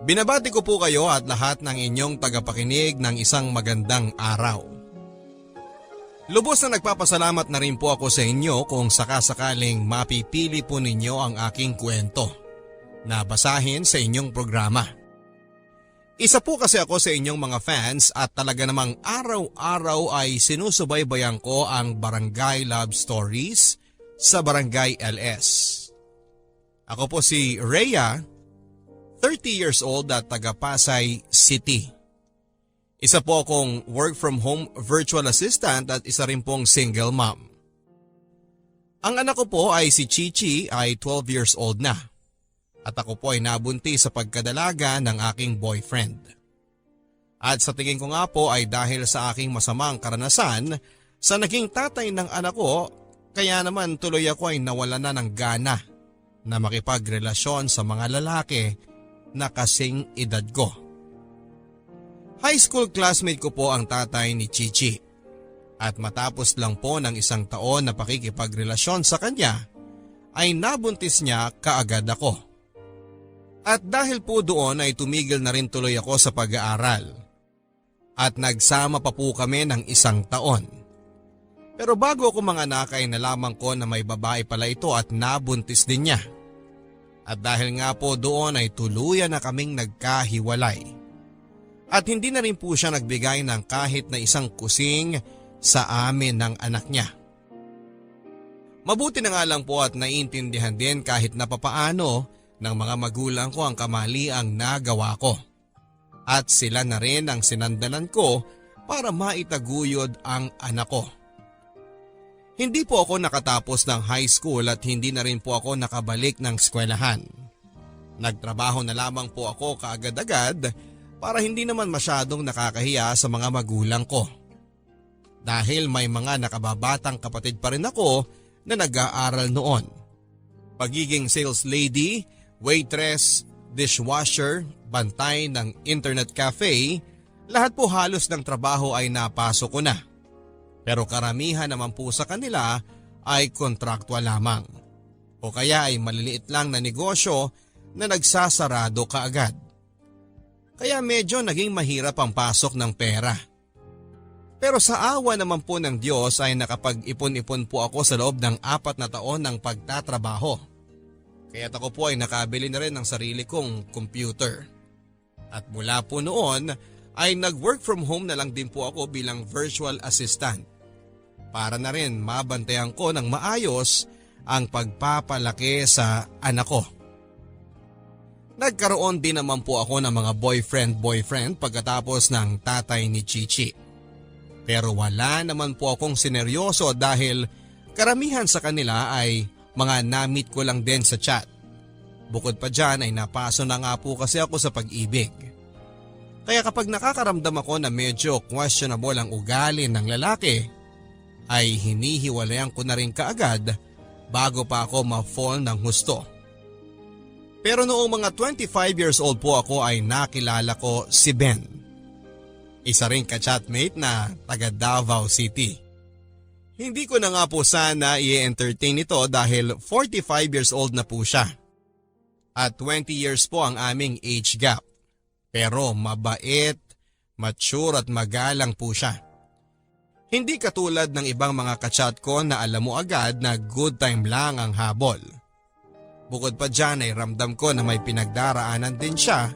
Binabati ko po kayo at lahat ng inyong tagapakinig ng isang magandang araw. Lubos na nagpapasalamat na rin po ako sa inyo kung sakasakaling mapipili po ninyo ang aking kwento na basahin sa inyong programa. Isa po kasi ako sa inyong mga fans at talaga namang araw-araw ay sinusubaybayan ko ang Barangay Love Stories sa Barangay LS. Ako po si Rhea, 30 years old at taga Pasay City. Isa po akong work from home virtual assistant at isa rin pong single mom. Ang anak ko po ay si Chichi ay 12 years old na. At ako po ay nabuntis sa pagkadalaga ng aking boyfriend. At sa tingin ko nga po ay dahil sa aking masamang karanasan sa naging tatay ng anak ko, kaya naman tuloy ako ay nawala na ng gana na makipagrelasyon sa mga lalaki na kasing edad ko. High school classmate ko po ang tatay ni Chichi. At matapos lang po ng isang taon na pakikipagrelasyon sa kanya, ay nabuntis niya kaagad ako. At dahil po doon ay tumigil na rin tuloy ako sa pag-aaral. At nagsama pa po kami ng isang taon. Pero bago ako manganak ay nalaman ko na may babae pala ito at nabuntis din niya. At dahil nga po doon ay tuluyan na kaming nagkahiwalay. At hindi na rin po siya nagbigay ng kahit na isang kusing sa amin ng anak niya. Mabuti na nga lang po at naiintindihan din kahit napapaano ng mga magulang ko ang kamaliang nagawa ko. At sila na rin ang sinandalan ko para maitaguyod ang anak ko. Hindi po ako nakatapos ng high school at hindi na rin po ako nakabalik ng eskwelahan. Nagtrabaho na lamang po ako kaagad-agad para hindi naman masyadong nakakahiya sa mga magulang ko. Dahil may mga nakababatang kapatid pa rin ako na nag-aaral noon. Pagiging sales lady, waitress, dishwasher, bantay ng internet cafe, lahat po halos ng trabaho ay napasok ko na. Pero karamihan naman po sa kanila ay kontraktual lamang. O kaya ay maliliit lang na negosyo na nagsasarado kaagad. Kaya medyo naging mahirap ang pasok ng pera. Pero sa awa naman po ng Diyos ay nakapag-ipon-ipon po ako sa loob ng 4 na taon ng pagtatrabaho. Kaya ako po ay nakabili na rin ng sarili kong computer. At mula po noon ay nag-work from home na lang din po ako bilang virtual assistant. Para na rin mabantayan ko ng maayos ang pagpapalaki sa anak ko. Nagkaroon din naman po ako ng mga boyfriend pagkatapos ng tatay ni Chichi. Pero wala naman po akong sineryoso dahil karamihan sa kanila ay mga na-meet ko lang din sa chat. Bukod pa dyan ay napaso na nga po kasi ako sa pag-ibig. Kaya kapag nakakaramdam ako na medyo questionable ang ugali ng lalaki, ay hinihiwalayan ko na rin kaagad bago pa ako ma-fall ng husto. Pero noong mga 25 years old po ako ay nakilala ko si Ben. Isa ring ka-chatmate na taga Davao City. Hindi ko na nga po sana i-entertain ito dahil 45 years old na po siya. At 20 years po ang aming age gap. Pero mabait, mature at magalang po siya. Hindi katulad ng ibang mga kachat ko na alam mo agad na good time lang ang habol. Bukod pa dyan ay ramdam ko na may pinagdaraanan din siya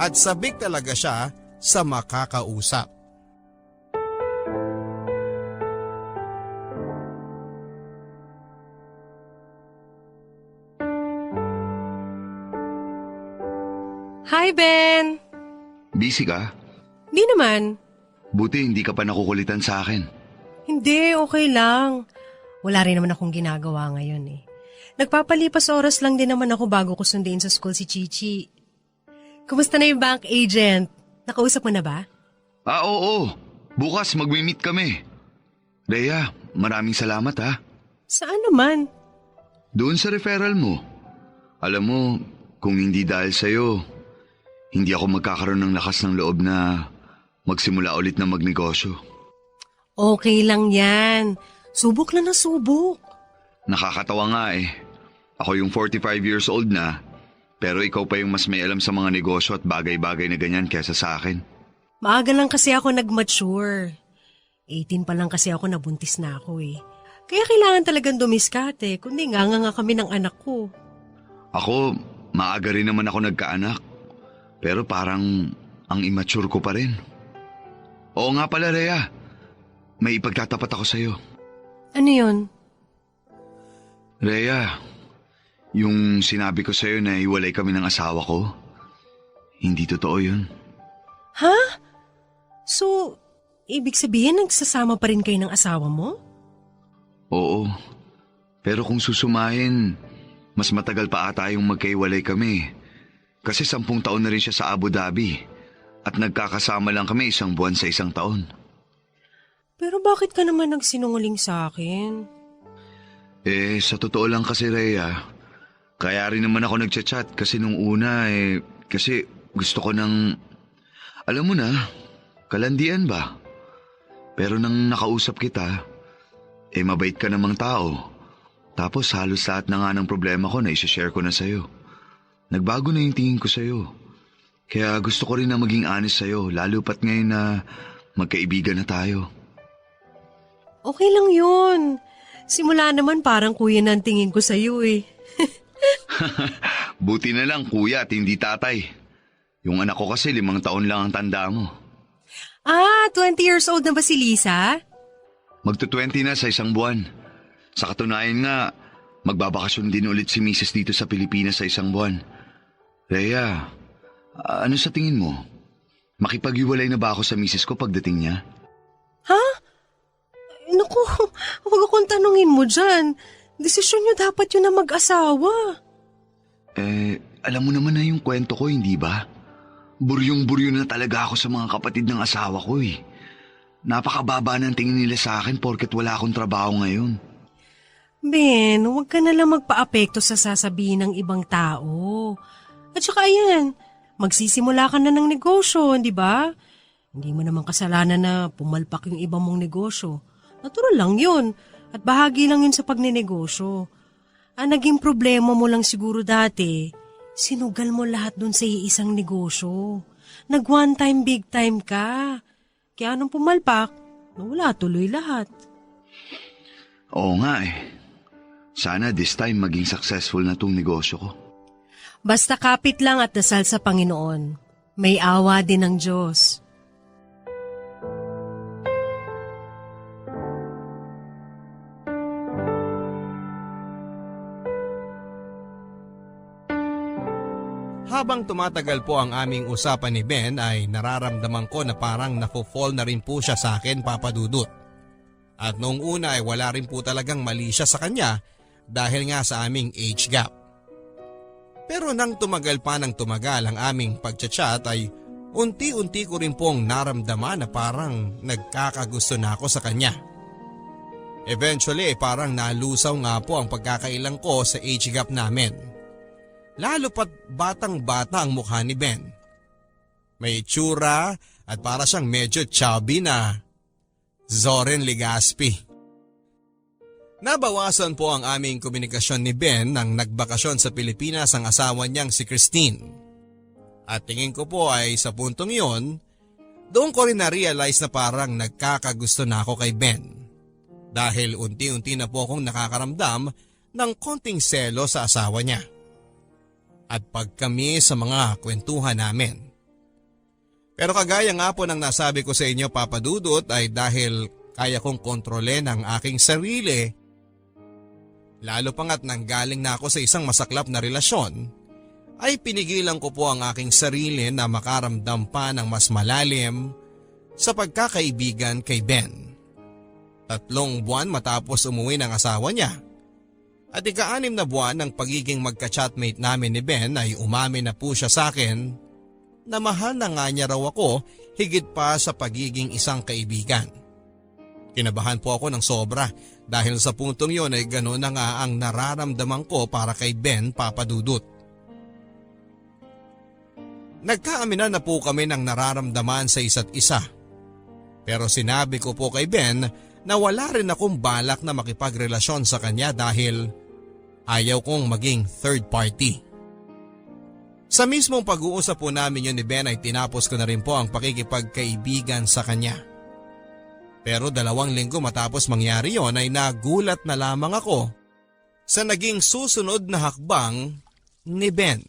at sabik talaga siya sa makakausap. Hi, Ben! Busy ka? Di naman. Buti hindi ka pa nakukulitan sa akin. Hindi, okay lang. Wala rin naman akong ginagawa ngayon eh. Nagpapalipas oras lang din naman ako bago ko sunduin sa school si Chichi. Kumusta na yung bank agent? Nakausap mo na ba? Oo. Bukas magmi-meet kami. Rhea, maraming salamat ha. Saan naman? Doon sa referral mo. Alam mo, kung hindi dahil sa'yo, hindi ako magkakaroon ng lakas ng loob na magsimula ulit na magnegosyo. Okay lang yan. Subok lang na subok. Nakakatawa nga eh. Ako yung 45 years old na, Pero ikaw pa yung mas may alam sa mga negosyo at bagay-bagay na ganyan kesa sa akin. Maaga lang kasi ako nag-mature. 18 pa lang kasi ako nabuntis na ako eh. Kaya kailangan talagang dumiskate, kundi nga kami ng anak ko. Ako, maaga rin naman ako nagkaanak. Pero parang ang immature ko pa rin. Oo nga pala, Rhea. May ipagtatapat ako sa'yo. Ano yun? Rhea, yung sinabi ko sa'yo na iwalay kami ng asawa ko, hindi totoo yun. Ha? So, ibig sabihin nagsasama pa rin kayo ng asawa mo? Oo. Pero kung susumahin, mas matagal pa ata yung magkaiwalay kami. Kasi 10 taon na rin siya sa Abu Dhabi. At nagkakasama lang kami 1 buwan sa 1 taon. Pero bakit ka naman nagsinungaling sa akin? Sa totoo lang kasi, Rhea, kaya rin naman ako nagchat-chat kasi nung una kasi gusto ko ng, alam mo na, kalandian ba? Pero nang nakausap kita, mabait ka namang tao. Tapos halos lahat na nga ng problema ko na isashare ko na sa'yo. Nagbago na yung tingin ko sa'yo. Kaya gusto ko rin na maging honest sa'yo, lalo pat ngayon na magkaibigan na tayo. Okay lang yun. Simula naman parang kuya na ang tingin ko sa'yo eh. Buti na lang kuya at hindi tatay. Yung anak ko kasi 5 taon lang ang tanda mo. 20 years old na ba si Lisa? Magto-20 na sa 1 buwan. Sa katunayan nga, magbabakasyon din ulit si Mrs. dito sa Pilipinas sa 1 buwan. Rhea, ano sa tingin mo? Makipag-iwalay na ba ako sa Mrs. ko pagdating niya? Ha? Naku, huwag akong tanungin mo dyan. Desisyon niyo dapat yun na mag-asawa. Alam mo naman na yung kwento ko, hindi ba? Buryong-buryo na talaga ako sa mga kapatid ng asawa ko eh. Napakababa ng tingin nila sa akin porket wala akong trabaho ngayon. Ben, huwag ka na lang magpa-apekto sa sasabihin ng ibang tao. At saka ayan, magsisimula ka na ng negosyo, di ba? Hindi mo naman kasalanan na pumalpak yung ibang mong negosyo. Natural lang yun. At bahagi lang yun sa pagninegosyo. Ang naging problema mo lang siguro dati, sinugal mo lahat dun sa iisang negosyo. Nag one time, big time ka. Kaya nung pumalpak, wala tuloy lahat. Oo nga eh. Sana this time maging successful na tong negosyo ko. Basta kapit lang at dasal sa Panginoon. May awa din ng Diyos. Habang tumatagal po ang aming usapan ni Ben ay nararamdaman ko na parang nafo-fall na rin po siya sa akin, Papa Dudut. At noong una ay wala rin po talagang mali siya sa kanya dahil nga sa aming age gap. Pero nang tumagal pa ng tumagal ang aming pagchat-chat ay unti-unti ko rin pong naramdaman na parang nagkakagusto na ako sa kanya. Eventually parang nalusaw nga po ang pagkakailang ko sa age gap namin. Lalo pat batang-bata ang mukha ni Ben. May itsura at para siyang medyo chubby na Zoren Legaspi. Nabawasan po ang aming komunikasyon ni Ben nang nagbakasyon sa Pilipinas ang asawa niyang si Christine. At tingin ko po ay sa puntong yon, doon ko rin na-realize na parang nagkakagusto na ako kay Ben. Dahil unti-unti na po akong nakakaramdam ng konting selo sa asawa niya. At pag kami sa mga kwentuhan namin. Pero kagaya nga po ng nasabi ko sa inyo, Papa Dudut, ay dahil kaya kong kontrolen ang aking sarili, lalo pa nga't nanggaling na ako sa isang masaklap na relasyon, ay pinigilan ko po ang aking sarili na makaramdam pa ng mas malalim sa pagkakaibigan kay Ben. 3 buwan matapos umuwi ng asawa niya. At 6 na buwan ng pagiging magka-chatmate namin ni Ben ay umamin na po siya sa akin na mahal na nga niya raw ako higit pa sa pagiging isang kaibigan. Kinabahan po ako ng sobra dahil sa puntong yon ay gano'n na nga ang nararamdaman ko para kay Ben, Papa Dudut. Nagkaaminan na po kami ng nararamdaman sa isa't isa. Pero sinabi ko po kay Ben na wala rin akong balak na makipagrelasyon sa kanya dahil ayaw kong maging third party. Sa mismong pag-uusap po namin yun ni Ben ay tinapos ko na rin po ang pakikipagkaibigan sa kanya. Pero 2 linggo matapos mangyari yon ay nagulat na lamang ako sa naging susunod na hakbang ni Ben.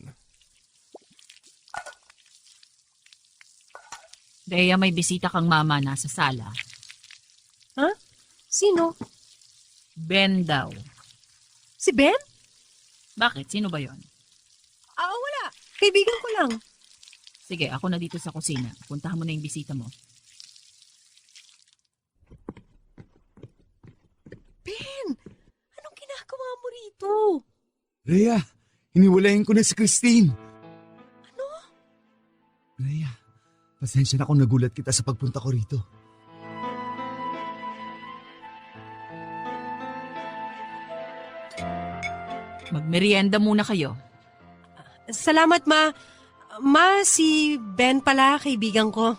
Rhea, may bisita kang mama nasa sala. Ha? Sino? Ben daw. Si Ben? Bakit? Sino ba yon? Wala. Kaibigan ko lang. Sige, ako na dito sa kusina. Puntahan mo na yung bisita mo. Ben, anong ginagawa mo rito? Rhea, hiniwalayin ko na si Christine. Ano? Rhea, pasensya na kung nagulat kita sa pagpunta ko rito. Magmerienda muna kayo. Salamat, Ma. Ma, si Ben pala, kaibigan ko.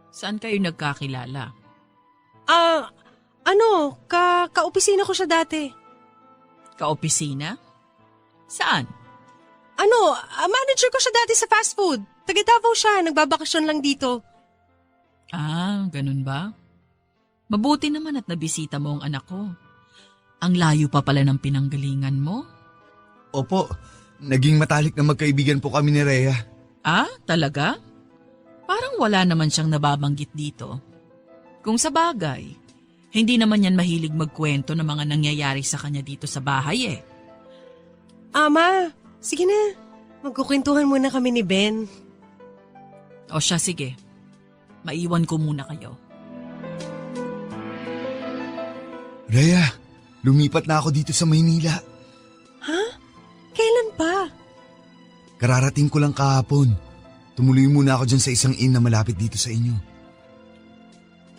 Saan kayo nagkakilala? Ka-opisina ko siya dati. Kaopisina? Saan? Manager ko siya dati sa fast food. Taga Davao siya, nagbabakasyon lang dito. Ganun ba? Mabuti naman at nabisita mo ang anak ko. Ang layo pa pala ng pinanggalingan mo. Opo, naging matalik na magkaibigan po kami ni Rhea. Talaga? Parang wala naman siyang nababanggit dito. Kung sa bagay, hindi naman yan mahilig magkwento ng mga nangyayari sa kanya dito sa bahay eh. Ma, sige na. Magkukwentuhan muna kami ni Ben. O siya, sige. Maiwan ko muna kayo. Rhea, lumipat na ako dito sa Maynila. Kailan pa? Kararating ko lang kahapon. Tumuloy muna ako dyan sa isang inn na malapit dito sa inyo.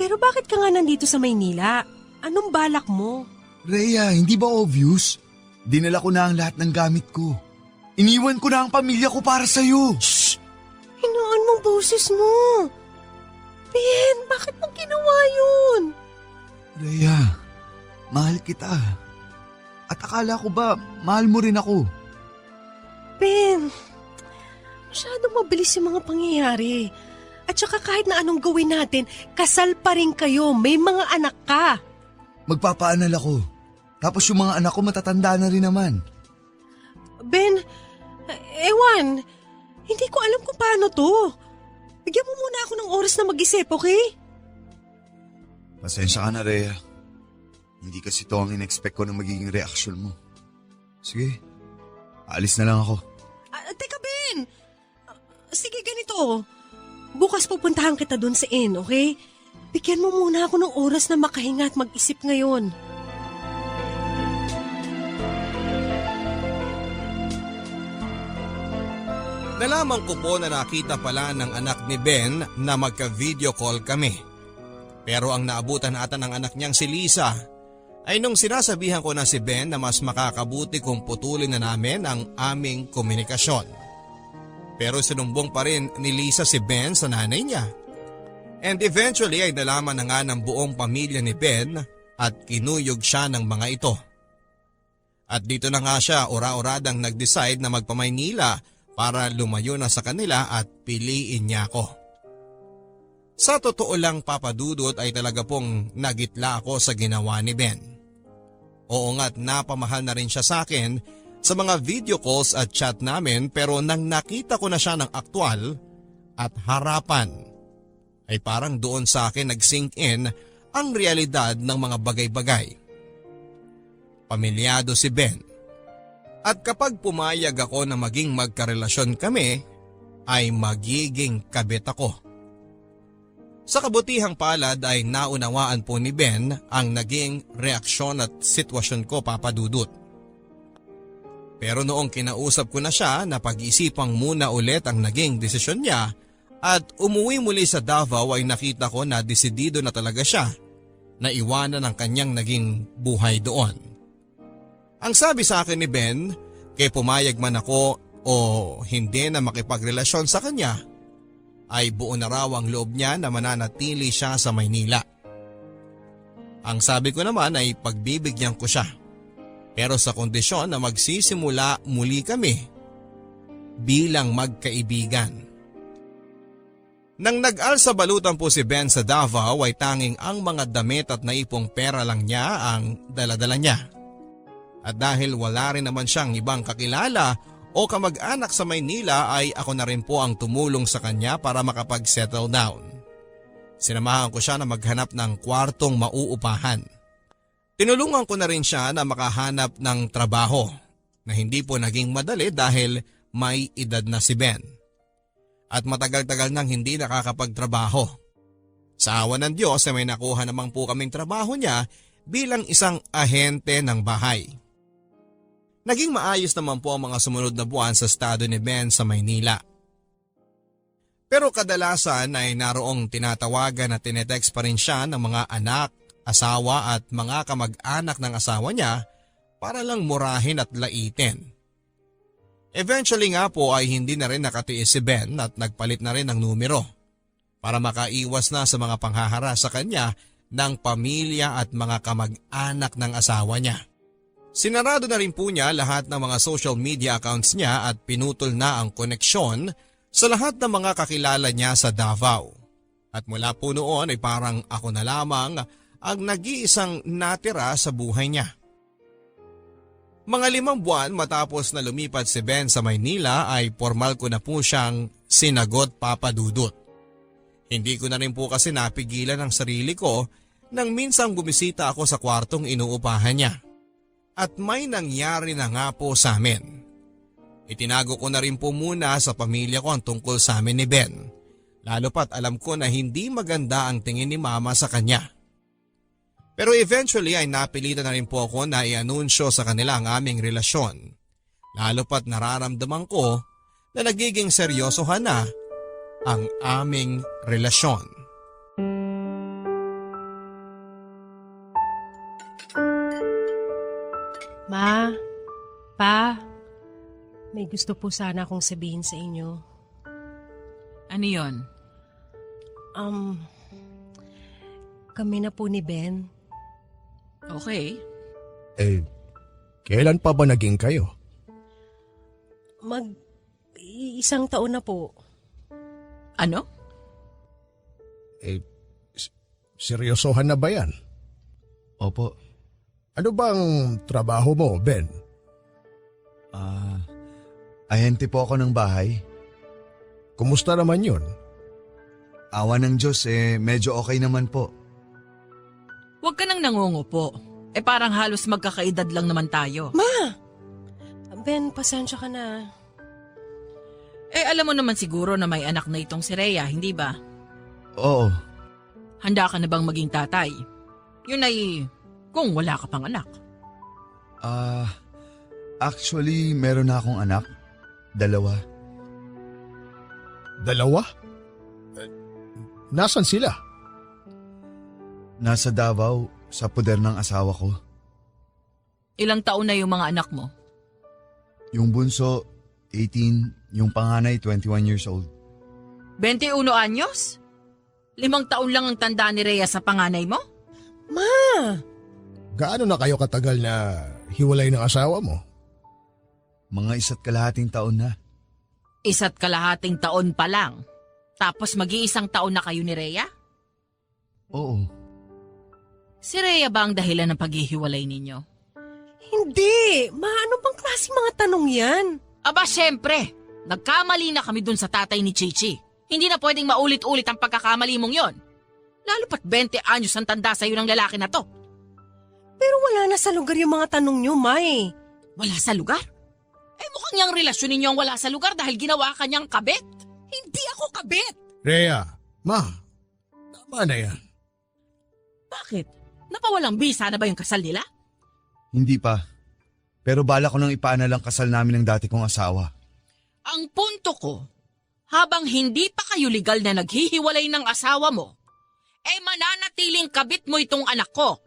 Pero bakit ka nga nandito sa Maynila? Anong balak mo? Rhea, hindi ba obvious? Dinala ko na ang lahat ng gamit ko. Iniwan ko na ang pamilya ko para sa'yo. Shh! Hinaan mong boses mo. Ben, bakit mo ginawa yun? Rhea, mahal kita. At akala ko ba, mahal mo rin ako? Ben, masyadong mabilis yung mga pangyayari. At saka kahit na anong gawin natin, kasal pa rin kayo, may mga anak ka. Magpapaanal ako. Tapos yung mga anak ko matatanda na rin naman. Ben, ewan, hindi ko alam kung paano to. Bigyan mo muna ako ng oras na mag-isip, okay? Pasensya ka na, Rhea. Hindi kasi to ang in-expect ko na magiging reaksyon mo. Sige, aalis na lang ako. Teka, Ben! Sige, ganito. Bukas pupuntahan kita dun sa inn, okay? Bigyan mo muna ako ng oras na makahinga at mag-isip ngayon. Nalaman ko po na nakita pala ng anak ni Ben na magka-video call kami. Pero ang naabutan ata ng anak niyang si Lisa ay nung sinasabihan ko na si Ben na mas makakabuti kung putulin na namin ang aming komunikasyon. Pero sinumbong pa rin ni Lisa si Ben sa nanay niya. And eventually ay nalaman na nga ng buong pamilya ni Ben at kinuyog siya ng mga ito. At dito na nga siya ora-oradang nag-decide na magpa-Maynila para lumayo na sa kanila at piliin niya ako. Sa totoo lang, Papa Dudut, ay talaga pong nagitla ako sa ginawa ni Ben. Oo nga't napamahal na rin siya sa akin sa mga video calls at chat namin, pero nang nakita ko na siya ng aktwal at harapan ay parang doon sa akin nag-sink in ang realidad ng mga bagay-bagay. Pamilyado si Ben. At kapag pumayag ako na maging magkarelasyon kami, ay magiging kabit ako. Sa kabutihang palad ay naunawaan po ni Ben ang naging reaksyon at sitwasyon ko, Papa Dudut. Pero noong kinausap ko na siya na pag-isipang muna ulit ang naging desisyon niya at umuwi muli sa Davao ay nakita ko na desidido na talaga siya na iwanan ang kanyang naging buhay doon. Ang sabi sa akin ni Ben, kaya pumayag man ako o hindi na makipagrelasyon sa kanya, ay buo na raw ang loob niya na mananatili siya sa Maynila. Ang sabi ko naman ay pagbibigyan ko siya, pero sa kondisyon na magsisimula muli kami bilang magkaibigan. Nang nag-al sa balutan po si Ben sa Davao ay tanging ang mga damit at naipong pera lang niya ang daladala niya. At dahil wala rin naman siyang ibang kakilala o kamag-anak sa Maynila ay ako na rin po ang tumulong sa kanya para makapag-settle down. Sinamahan ko siya na maghanap ng kwartong mauupahan. Tinulungan ko na rin siya na makahanap ng trabaho na hindi po naging madali dahil may edad na si Ben. At matagal-tagal nang hindi nakakapagtrabaho. Sa awa ng Diyos ay may nakuha naman po kaming trabaho niya bilang isang ahente ng bahay. Naging maayos naman po ang mga sumunod na buwan sa estado ni Ben sa Maynila. Pero kadalasan ay naroong tinatawagan at tinetext pa rin siya ng mga anak, asawa at mga kamag-anak ng asawa niya para lang murahin at laitin. Eventually nga po ay hindi na rin nakatiis si Ben at nagpalit na rin ng numero para makaiwas na sa mga panghahara sa kanya ng pamilya at mga kamag-anak ng asawa niya. Sinarado na rin po niya lahat ng mga social media accounts niya at pinutol na ang koneksyon sa lahat ng mga kakilala niya sa Davao. At mula po noon ay parang ako na lamang ang nag-iisang natira sa buhay niya. Mga 5 buwan matapos na lumipat si Ben sa Maynila ay formal ko na po siyang sinagot Papa Dudut. Hindi ko na rin po kasi napigilan ang sarili ko nang minsang bumisita ako sa kwartong inuupahan niya. At may nangyari na nga po sa amin. Itinago ko na rin po muna sa pamilya ko ang tungkol sa amin ni Ben. Lalo pat alam ko na hindi maganda ang tingin ni Mama sa kanya. Pero eventually ay napilitan na rin po ako na i-anunsyo sa kanila ang aming relasyon. Lalo pat nararamdaman ko na nagiging seryosohan na ang aming relasyon. Ma, Pa, may gusto po sana akong sabihin sa inyo. Ano yon? Kami na po ni Ben. Okay. Kailan pa ba naging kayo? Isang taon na po. Ano? Seryosohan na ba yan? Opo. Ano bang trabaho mo, Ben? Ahente po ako ng bahay. Kumusta naman yun? Awa ng Diyos medyo okay naman po. Huwag ka nang nangungupo. Parang halos magkakaedad lang naman tayo. Ben, pasensya ka na. Alam mo naman siguro na may anak na itong si Rhea, hindi ba? Oo. Handa ka na bang maging tatay? Yun ay kung wala ka pang anak. Actually meron na akong anak. 2. 2? Nasaan sila? Nasa Davao sa puder ng asawa ko. Ilang taon na yung mga anak mo? Yung bunso, 18. Yung panganay, 21 years old. 21 anyos? 5 taon lang ang tanda ni Rhea sa panganay mo? Gaano na kayo katagal na hiwalay ng asawa mo? Mga 1.5 taon na. 1.5 taon pa lang. Tapos mag-iisang taon na kayo ni Rhea? Oo. Si Rhea ba ang dahilan ng paghihiwalay ninyo? Hindi! Ma, ano bang klase mga tanong yan? Aba, syempre. Nagkamali na kami dun sa tatay ni Chichi. Hindi na pwedeng maulit-ulit ang pagkakamali mong yon. Lalo pat 20 anyos ang tanda sa'yo ng lalaki na to. Pero wala na sa lugar yung mga tanong nyo, Ma eh. Wala sa lugar? Mukhang yung relasyon ninyo ang wala sa lugar dahil ginawa ka niyang kabit. Hindi ako kabit! Rhea, Ma, tama na yan. Bakit? Napawalang bisa na ba yung kasal nila? Hindi pa. Pero bala ko nang ipaanal ang kasal namin ng dati kong asawa. Ang punto ko, habang hindi pa kayo legal na naghihiwalay ng asawa mo, mananatiling kabit mo itong anak ko.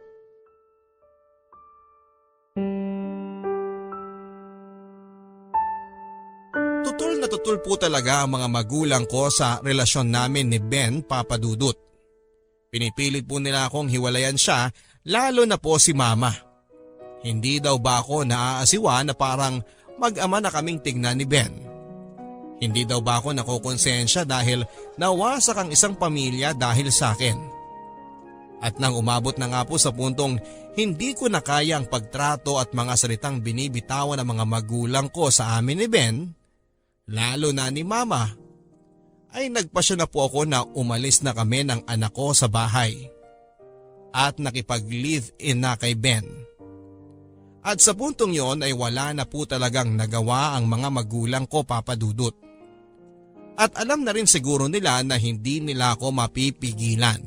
Tutol po talaga ang mga magulang ko sa relasyon namin ni Ben, Papa Dudut. Pinipilit po nila akong hiwalayan siya, lalo na po si Mama. Hindi daw ba ako naaasiwa na parang mag-ama na kaming tignan ni Ben? Hindi daw ba ako nakukonsensya dahil nawasak ang isang pamilya dahil sa akin? At nang umabot na nga po sa puntong hindi ko na kaya ang pagtrato at mga salitang binibitawan ng mga magulang ko sa amin ni Ben, lalo na ni Mama, ay nagpasya na po ako na umalis na kami ng anak ko sa bahay at nakipag-live-in na kay Ben. At sa puntong yon ay wala na po talagang nagawa ang mga magulang ko, Papa Dudut. At alam na rin siguro nila na hindi nila ako mapipigilan.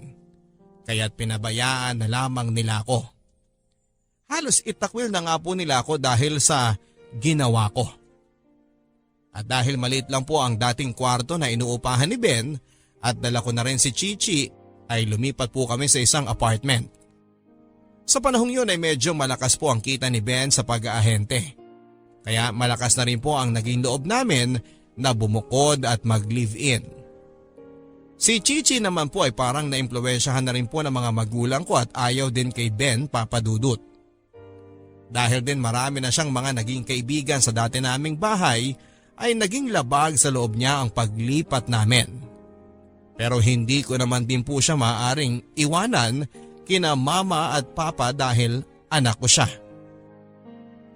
Kaya't pinabayaan na lamang nila ako. Halos itakwil na nga po nila ako dahil sa ginawa ko. At dahil maliit lang po ang dating kwarto na inuupahan ni Ben at dala ko na rin si Chichi, ay lumipat po kami sa isang apartment. Sa panahong yun ay medyo malakas po ang kita ni Ben sa pag-aahente. Kaya malakas na rin po ang naging loob namin na bumukod at mag-live-in. Si Chichi naman po ay parang naimpluwensyahan na rin po ng mga magulang ko at ayaw din kay Ben, Papa Dudut. Dahil din marami na siyang mga naging kaibigan sa dati naming bahay, ay naging labag sa loob niya ang paglipat namin. Pero hindi ko naman din po siya maaaring iwanan kina Mama at Papa dahil anak ko siya.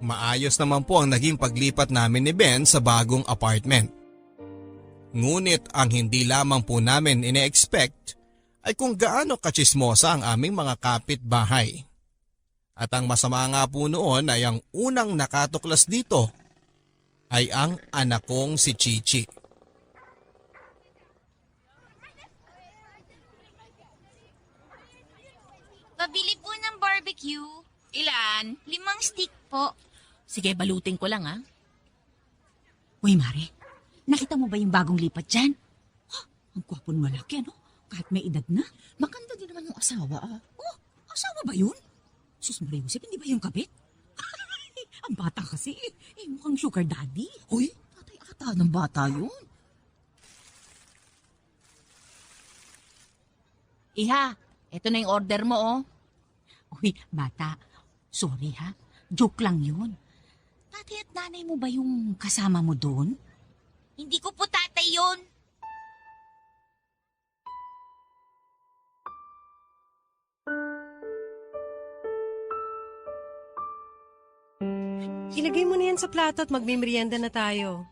Maayos naman po ang naging paglipat namin ni Ben sa bagong apartment. Ngunit ang hindi lamang po namin ine-expect ay kung gaano katsismosa ang aming mga kapitbahay. At ang masama nga po noon ay ang unang nakatuklas dito ay ang anak kong si Chichi. Pabili po ng barbecue. Ilan? 5 stick po. Sige, balutin ko lang ah. Uy, Mare, nakita mo ba yung bagong lipat dyan? Ang gwapo ng lalaki, ano? Kahit may edad na. Maganda din naman yung asawa ah. Oh, asawa ba yun? Sus Maria Josep, hindi ba yung kabit? Ang bata kasi, mukhang sugar daddy. Hoy, tatay ata ng bata yun. Iha, eto na yung order mo, oh. Uy, bata, sorry ha, joke lang yun. Tatay at nanay mo ba yung kasama mo doon? Hindi ko po tatay yun. Ilagay mo na yan sa plato at magmimerienda na tayo.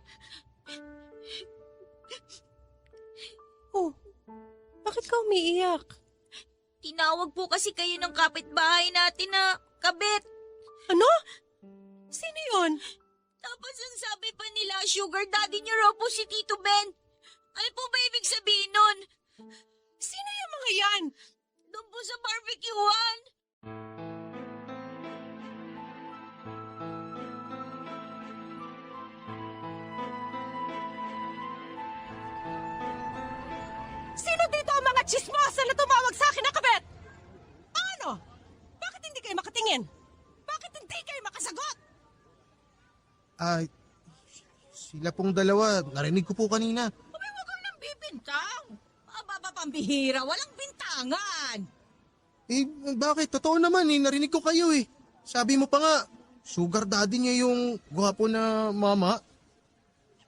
Oh, bakit ka umiiyak? Tinawag po kasi kayo ng kapitbahay natin na kabit. Ano? Sino yun? Tapos ang sabi pa nila, sugar daddy niyo raw po si Tito Ben. Ano po ba ibig sabihin nun? Sino yung mga yan? Doon po sa barbecuehan. Sino dito ang mga chismosa na tumawag sa akin na kabet? Ano? Bakit hindi kayo makatingin? Bakit hindi kayo makasagot? Sila pong dalawa, narinig ko po kanina. Abay, wag kang nang bibintang. Aba, pambihira, walang bintangan. Bakit? Totoo naman narinig ko kayo Sabi mo pa nga, sugar daddy niya yung gwapo na mama.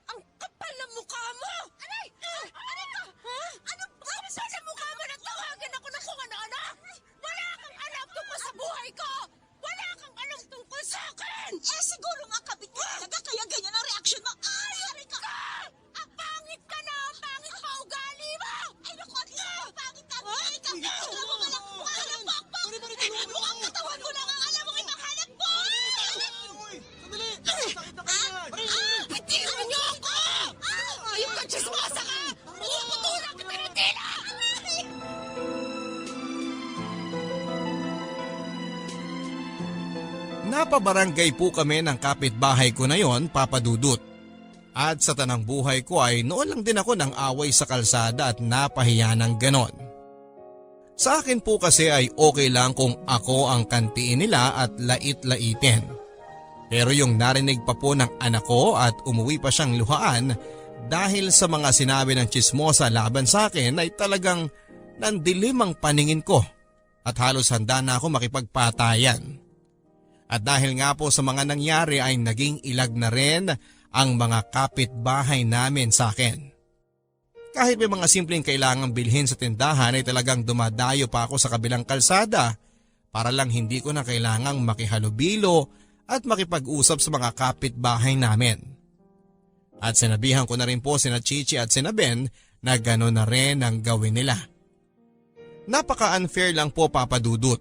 Ang kapal ng mukha mo! Aray! Aray ka! Ha? Anong sabi sa mukha mo na tawagan ako ng kung ano-ano? Wala kang alam tungkol sa buhay ko! Wala kang alam tungkol sa akin! Siguro nga kabit ka talaga kaya ganyan ang reaksyon mo. Ay, aray ka! Ang pangit ka na! Ang pangit pa ugali mo! Ay, naku, at nga! Pangit ka! Ay, ka! Alam mo walang mukha ng bakbak! Mukhang katawan ko lang ang alam mong ipahanap mo! Bitiwan niyo ako! Ayun ka, chismosa ka! Puputulan kita ng tila! Napabarangay po kami ng kapitbahay ko na yon, Papa Dudut. At sa tanang buhay ko ay noon lang din ako ng away sa kalsada at napahiya ng ganon. Sa akin po kasi ay okay lang kung ako ang kantiin nila at lait-laitin. Pero yung narinig pa po ng anak ko at umuwi pa siyang luhaan dahil sa mga sinabi ng chismosa laban sa akin ay talagang nandilim ang paningin ko at halos handa na ako makipagpatayan. At dahil nga po sa mga nangyari ay naging ilag na rin ang mga kapitbahay namin sa akin. Kahit may mga simpleng kailangang bilhin sa tindahan ay talagang dumadayo pa ako sa kabilang kalsada para lang hindi ko na kailangang makihalubilo at makipag-usap sa mga kapitbahay namin. At sinabihan ko na rin po sina Chichi at sina Ben na gano'n na rin ang gawin nila. Napaka-unfair lang po, Papa Dudut.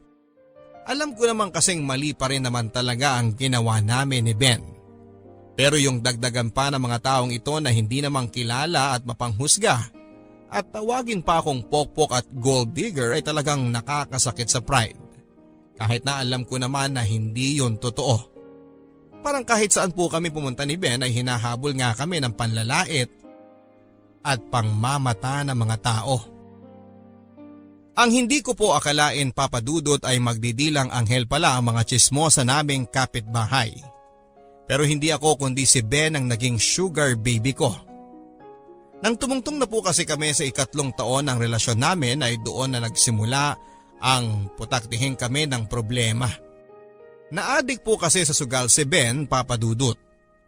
Alam ko naman kasing mali pa rin naman talaga ang ginawa namin ni Ben. Pero yung dagdagan pa ng mga taong ito na hindi namang kilala at mapanghusga at tawagin pa akong pokpok at gold digger ay talagang nakakasakit sa pride. Kahit na alam ko naman na hindi yun totoo. Parang kahit saan po kami pumunta ni Ben ay hinahabol nga kami ng panlalait at pangmamata ng mga tao. Ang hindi ko po akalain, Papa Dudut, ay magdidilang anghel pala ang mga tsismosa naming kapitbahay. Pero hindi ako kundi si Ben ang naging sugar baby ko. Nang tumungtong na po kasi kami sa 3 taon ng relasyon namin ay doon na nagsimula ang putaktihin kami ng problema. Naadik po kasi sa sugal si Ben, Papa Dudut.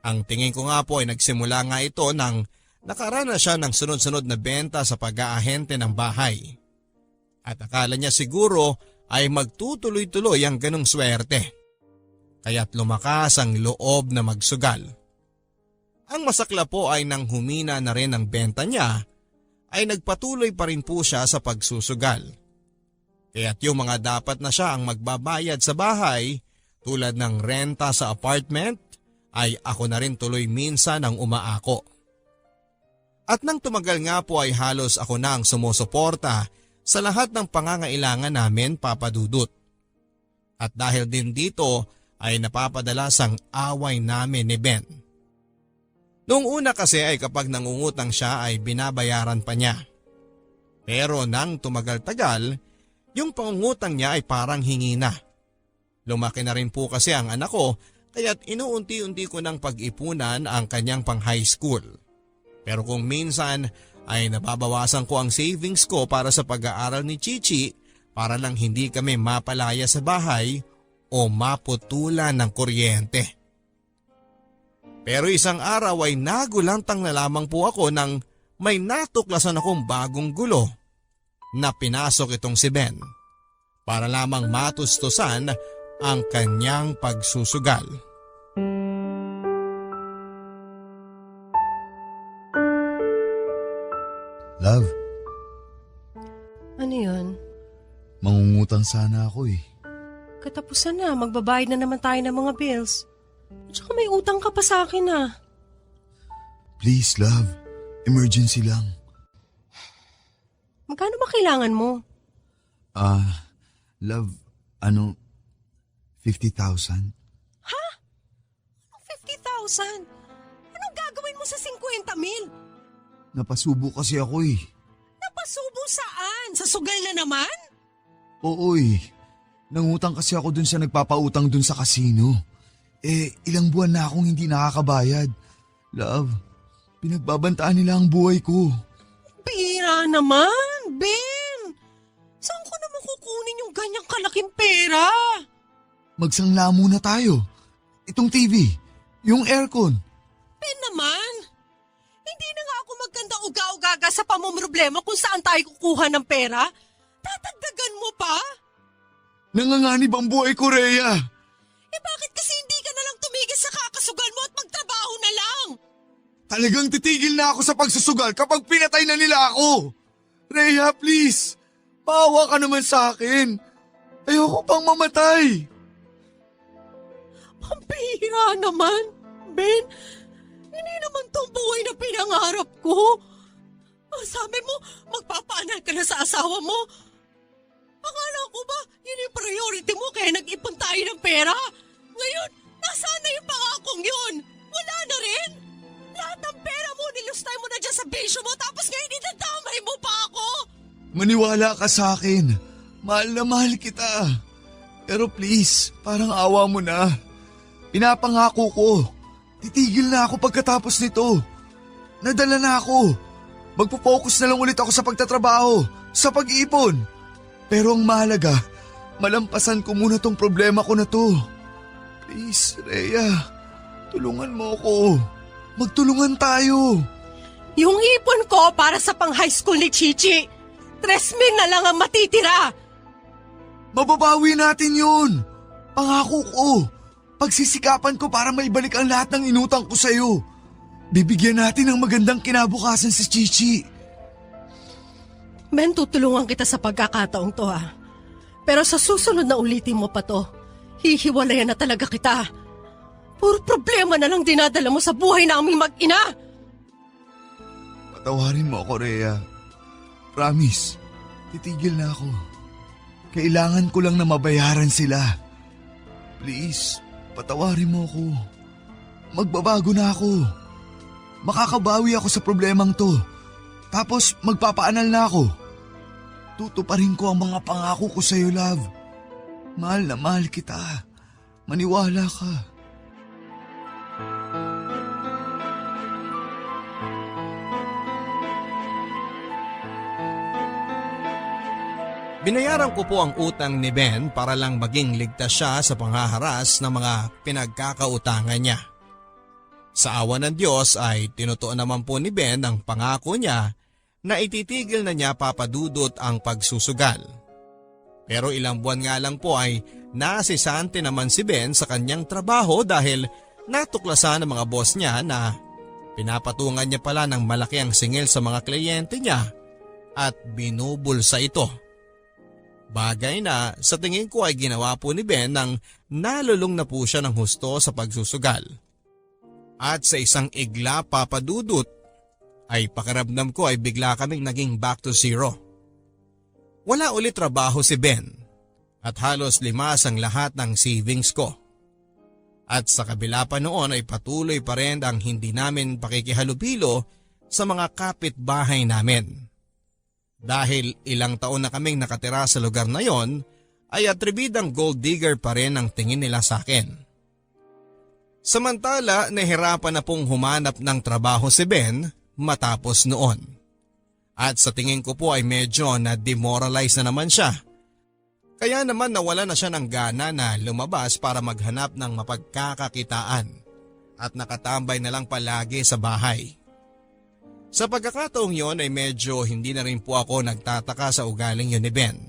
Ang tingin ko nga po ay nagsimula nga ito nang nakaranas siya ng sunod-sunod na benta sa pag-aahente ng bahay. At akala niya siguro ay magtutuloy-tuloy ang ganong swerte. Kaya't lumakas ang loob na magsugal. Ang masakla po ay nang humina na rin ang benta niya, ay nagpatuloy pa rin po siya sa pagsusugal. Kaya't yung mga dapat na siya ang magbabayad sa bahay, tulad ng renta sa apartment, ay ako na rin tuloy minsan ang umaako. At nang tumagal nga po ay halos ako na ang sumusuporta sa lahat ng pangangailangan namin, Papa Dudut. At dahil din dito ay napapadalas ang away namin ni Ben. Noong una kasi ay kapag nangungutang siya ay binabayaran pa niya. Pero nang tumagal-tagal, yung pangungutang niya ay parang hingi na. Lumaki na rin po kasi ang anak ko kaya't inuunti-unti ko ng pag-ipunan ang kanyang pang high school. Pero kung minsan ay nababawasan ko ang savings ko para sa pag-aaral ni Chichi para lang hindi kami mapalaya sa bahay o maputulan ng kuryente. Pero isang araw ay nagulantang na lamang po ako nang may natuklasan akong bagong gulo na pinasok itong si Ben para lamang matustusan ang kanyang pagsusugal. Love, Ano yun? mangungutang sana ako eh. Katapusan na, magbabayad na naman tayo ng mga bills. At saka may utang ka pa sa akin ah. Please, love. Emergency lang. Magkano ba kailangan mo? Love, 50,000? 50,000? Anong gagawin mo sa 50,000? Napasubo kasi ako eh. Napasubo saan? Sa sugal na naman? Oo eh. Nangutang kasi ako dun sa nagpapautang dun sa kasino. Ilang buwan na akong hindi nakakabayad. Love, pinagbabantaan nila ang buhay ko. Pera naman, Ben! Saan ko naman kukunin yung ganyang kalaking pera? Magsangla muna tayo. Itong TV, yung aircon. Ben naman! Hindi na nga ako magkanda uga-ugaga sa pamumroblema kung saan tayo kukuha ng pera. Tatagdagan mo pa? Nanganganib ang buhay ko, Rhea. Bakit kasi hindi ka na lang tumigil sa kakasugal mo at magtrabaho na lang? Talagang titigil na ako sa pagsusugal kapag pinatay na nila ako. Rhea, please. Paawa ka naman sa akin. Ayoko pang mamatay. Pampihira naman, Ben. Hindi naman tong buhay na pinangarap ko. Sabi mo, magpapaanak ka na sa asawa mo. Akala ko ba, yun yung priority mo kaya nag-ipon tayo ng pera? Ngayon, nasaan na yung pangakong yun? Wala na rin? Lahat ng pera mo, nilustay mo na dyan sa bisyo mo tapos ngayon idadamay mo pa ako? Maniwala ka sa akin. Mahal na mahal kita. Pero please, parang awa mo na. Pinapangako ko. Titigil na ako pagkatapos nito. Nadala na ako. Magpo-focus na lang ulit ako sa pagtatrabaho, sa pag-iipon. Pero ang mahalaga, malampasan ko muna tong problema ko na to. Please, Rhea, tulungan mo ako. Magtulungan tayo. Yung ipon ko para sa pang-high school ni Chichi, 3,000 na lang ang matitira. Mababawi natin yun. Pangako ko. Pagsisikapan ko para maibalik ang lahat ng inutang ko sa'yo. Bibigyan natin ng magandang kinabukasan si Chichi. Ben, tutulungan kita sa pagkakataong to ha. Pero sa susunod na ulitin mo pa to, hihiwalayan na talaga kita. Puro problema na lang dinadala mo sa buhay naming mag-ina. Patawarin mo ako, Rhea. Promise, titigil na ako. Kailangan ko lang na mabayaran sila. Please, patawarin mo ako. Magbabago na ako. Makakabawi ako sa problemang to. Tapos magpapaanal na ako. Tutuparin ko ang mga pangako ko sa'yo, love. Mahal na mahal kita. Maniwala ka. Binayaran ko po ang utang ni Ben para lang maging ligtas siya sa panghaharas ng mga pinagkakautangan niya. Sa awa ng Diyos ay tinutuon naman po ni Ben ang pangako niya na ititigil na niya papadudot ang pagsusugal. Pero ilang buwan nga lang po ay nasisante naman si Ben sa kanyang trabaho dahil natuklasan ng mga boss niya na pinapatungan niya pala ng malaki ang singil sa mga kliyente niya at binubulsa ito. Bagay na sa tingin ko ay ginawa po ni Ben nang nalulung na po siya ng husto sa pagsusugal. At sa isang igla papadudot ay pakiramdam ko ay bigla kaming naging back to zero. Wala ulit trabaho si Ben at halos limas ang lahat ng savings ko. At sa kabila pa noon ay patuloy pa rin ang hindi namin pakikihalubilo sa mga kapitbahay namin. Dahil ilang taon na kaming nakatira sa lugar na yon, ay atribidang gold digger pa rin ang tingin nila sa akin. Samantala, nahirapan na pong humanap ng trabaho si Ben matapos noon. At sa tingin ko po ay medyo na-demoralize na naman siya. Kaya naman nawala na siya ng gana na lumabas para maghanap ng mapagkakakitaan at nakatambay na lang palagi sa bahay. Sa pagkakataong yon ay medyo hindi na rin po ako nagtataka sa ugaling yun ni Ben.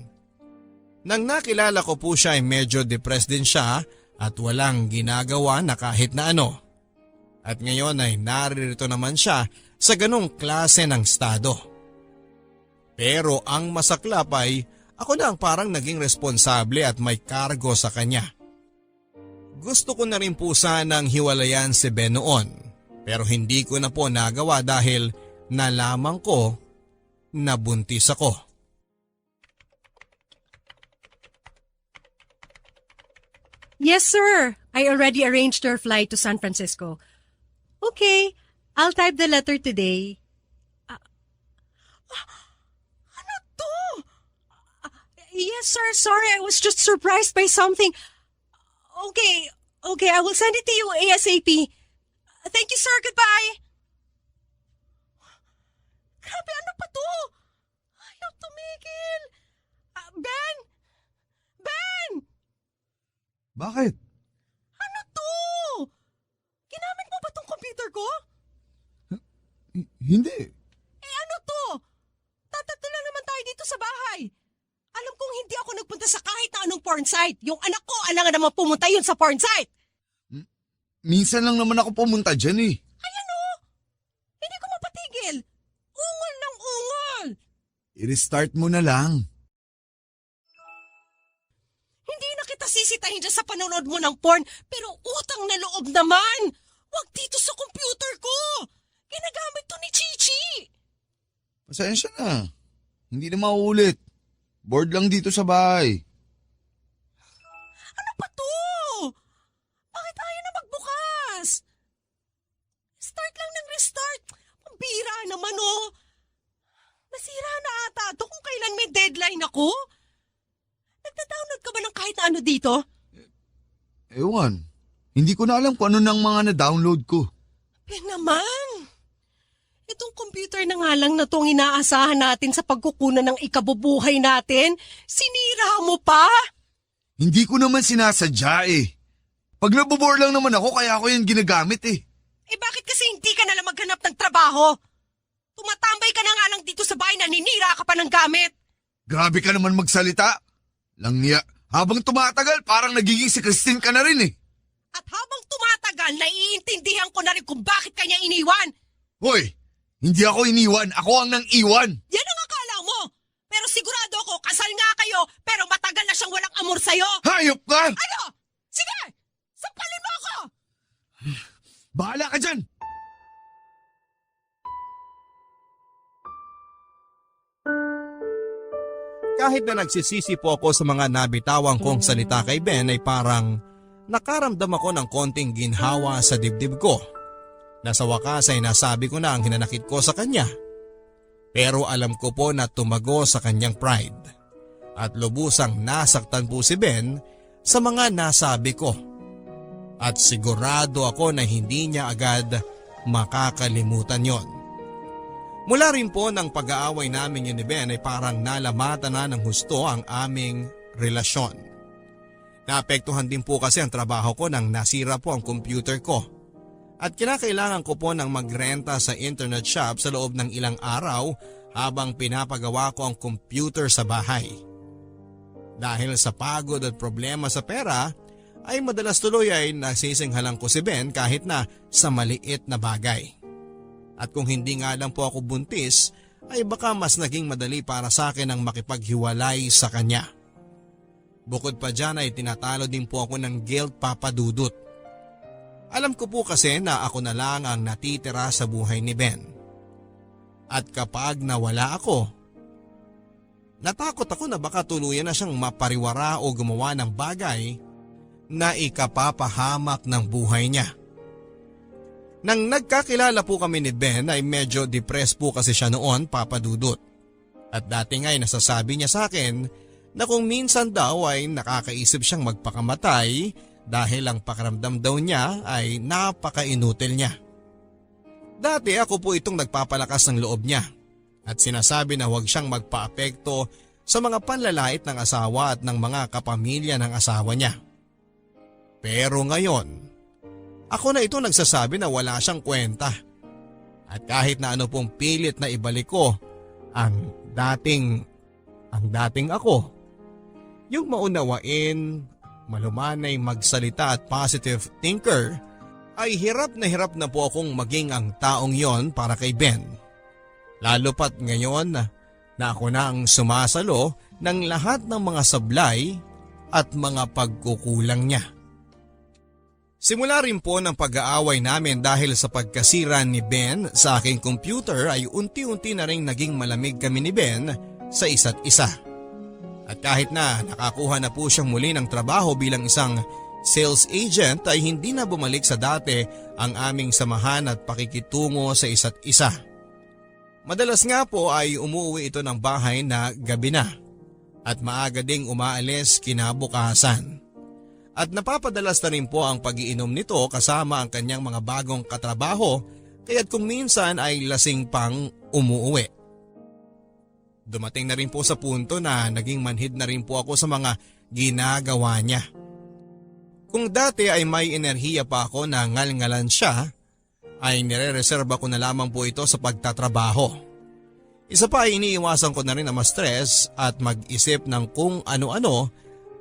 Nang nakilala ko po siya ay medyo depressed din siya at walang ginagawa na kahit na ano. At ngayon ay naririto naman siya sa ganong klase ng estado. Pero ang masaklap ay ako na ang parang naging responsable at may kargo sa kanya. Gusto ko na rin po sanang hiwalayan si Ben noon pero hindi ko na po nagawa dahil nalaman ko na buntis ako. Yes, sir. I already arranged your flight to San Francisco. Okay, I'll type the letter today. Ano to? Yes, sir. Sorry, I was just surprised by something. Okay, I will send it to you ASAP. Thank you, sir. Goodbye. Grabe, ano pa to? Ayaw tumigil. Ben! Ben! Bakit? Ano to? Ginamit mo ba tong computer ko? Hindi. Ano to? Tatatlo lang naman tayo dito sa bahay. Alam kong hindi ako nagpunta sa kahit na anong porn site. Yung anak ko, alangan naman pumunta yun sa porn site. Minsan lang naman ako pumunta dyan eh. Ayan o. Hindi ko mapatigil. Ungol ng ungol. I-restart mo na lang. Hindi na kita sisitahin dyan sa panonood mo ng porn, pero utang na loob naman. Huwag dito sa computer ko. Ginagamit to ni Chichi. Pasensya na. Hindi na mauulit. Bored lang dito sa bahay. Ano pa to? Bakit ayaw na magbukas? Start lang ng restart. Pambira naman oh. Nasira na ata ito kung kailan may deadline ako. Nagda-download ka ba ng kahit na ano dito? Ewan. Hindi ko na alam kung ano nang mga na-download ko. Naman. Itong computer na nga lang na itong inaasahan natin sa pagkukunan ng ikabubuhay natin, sinira mo pa? Hindi ko naman sinasadya eh. Pag nabobore lang naman ako kaya ako yan ginagamit eh. Eh bakit kasi hindi ka nalang maghanap ng trabaho? Tumatambay ka na nga lang dito sa bahay, naninira ka pa ng gamit. Grabe ka naman magsalita. Lang niya, habang tumatagal parang nagiging si Christine ka na rin eh. At habang tumatagal, naiintindihan ko na rin kung bakit kanya iniwan. Hoy, hindi ako iniwan, ako ang nang iwan. Yan ang akala mo. Pero sigurado ako, kasal nga kayo, pero matagal na siyang walang amor sa'yo. Hayop ka! Ano? Sige! Sampalin mo ako! Bahala ka dyan! Kahit na nagsisisi po ako sa mga nabitawang kong salita kay Ben ay parang nakaramdam ako ng konting ginhawa sa dibdib ko. Na sa wakas ay nasabi ko na ang hinanakit ko sa kanya. Pero alam ko po na tumago sa kanyang pride. At lubusang nasaktan po si Ben sa mga nasabi ko. At sigurado ako na hindi niya agad makakalimutan yon. Mula rin po ng pag-aaway namin yun ni Ben ay parang nalamatan na ng husto ang aming relasyon. Naapektuhan din po kasi ang trabaho ko nang nasira po ang computer ko. At kinakailangan ko po ng magrenta sa internet shop sa loob ng ilang araw habang pinapagawa ko ang computer sa bahay. Dahil sa pagod at problema sa pera ay madalas tuloy ay nasisinghalan ko si Ben kahit na sa maliit na bagay. At kung hindi nga lang po ako buntis, ay baka mas naging madali para sa akin ang makipaghiwalay sa kanya. Bukod pa dyan ay tinatalo din po ako ng guilt papadudot. Alam ko po kasi na ako na lang ang natitira sa buhay ni Ben. At kapag nawala ako, natakot ako na baka tuluyan na siyang mapariwara o gumawa ng bagay na ikapapahamak ng buhay niya. Nang nagkakilala po kami ni Ben ay medyo depressed po kasi siya noon, papadudot. At dati nga ay nasasabi niya sa akin na kung minsan daw ay nakakaisip siyang magpakamatay dahil ang pakiramdam daw niya ay napakainutil niya. Dati ako po itong nagpapalakas ng loob niya at sinasabi na huwag siyang magpaapekto sa mga panlalait ng asawa at ng mga kapamilya ng asawa niya. Pero ngayon, ako na ito nagsasabi na wala siyang kwenta. At kahit na ano pong pilit na ibalik ko ang dating ako. Yung maunawain, malumanay magsalita at positive thinker, ay hirap na po akong maging ang taong yon para kay Ben. Lalo pat ngayon na ako na ang sumasalo ng lahat ng mga sablay at mga pagkukulang niya. Simula rin po ng pag-aaway namin dahil sa pagkasira ni Ben sa aking computer ay unti-unti na rin naging malamig kami ni Ben sa isa't isa. At kahit na nakakuha na po siyang muli ng trabaho bilang isang sales agent ay hindi na bumalik sa dati ang aming samahan at pakikitungo sa isa't isa. Madalas nga po ay umuwi ito ng bahay na gabi na at maaga ding umaalis kinabukasan. At napapadalas na rin po ang pag-iinom nito kasama ang kanyang mga bagong katrabaho kaya't kung minsan ay lasing pang umuuwi. Dumating na rin po sa punto na naging manhid na rin po ako sa mga ginagawa niya. Kung dati ay may enerhiya pa ako na ngal-ngalan siya, ay nire-reserba ko na lamang po ito sa pagtatrabaho. Isa pa ay iniiwasan ko na rin na ma-stress at mag-isip ng kung ano-ano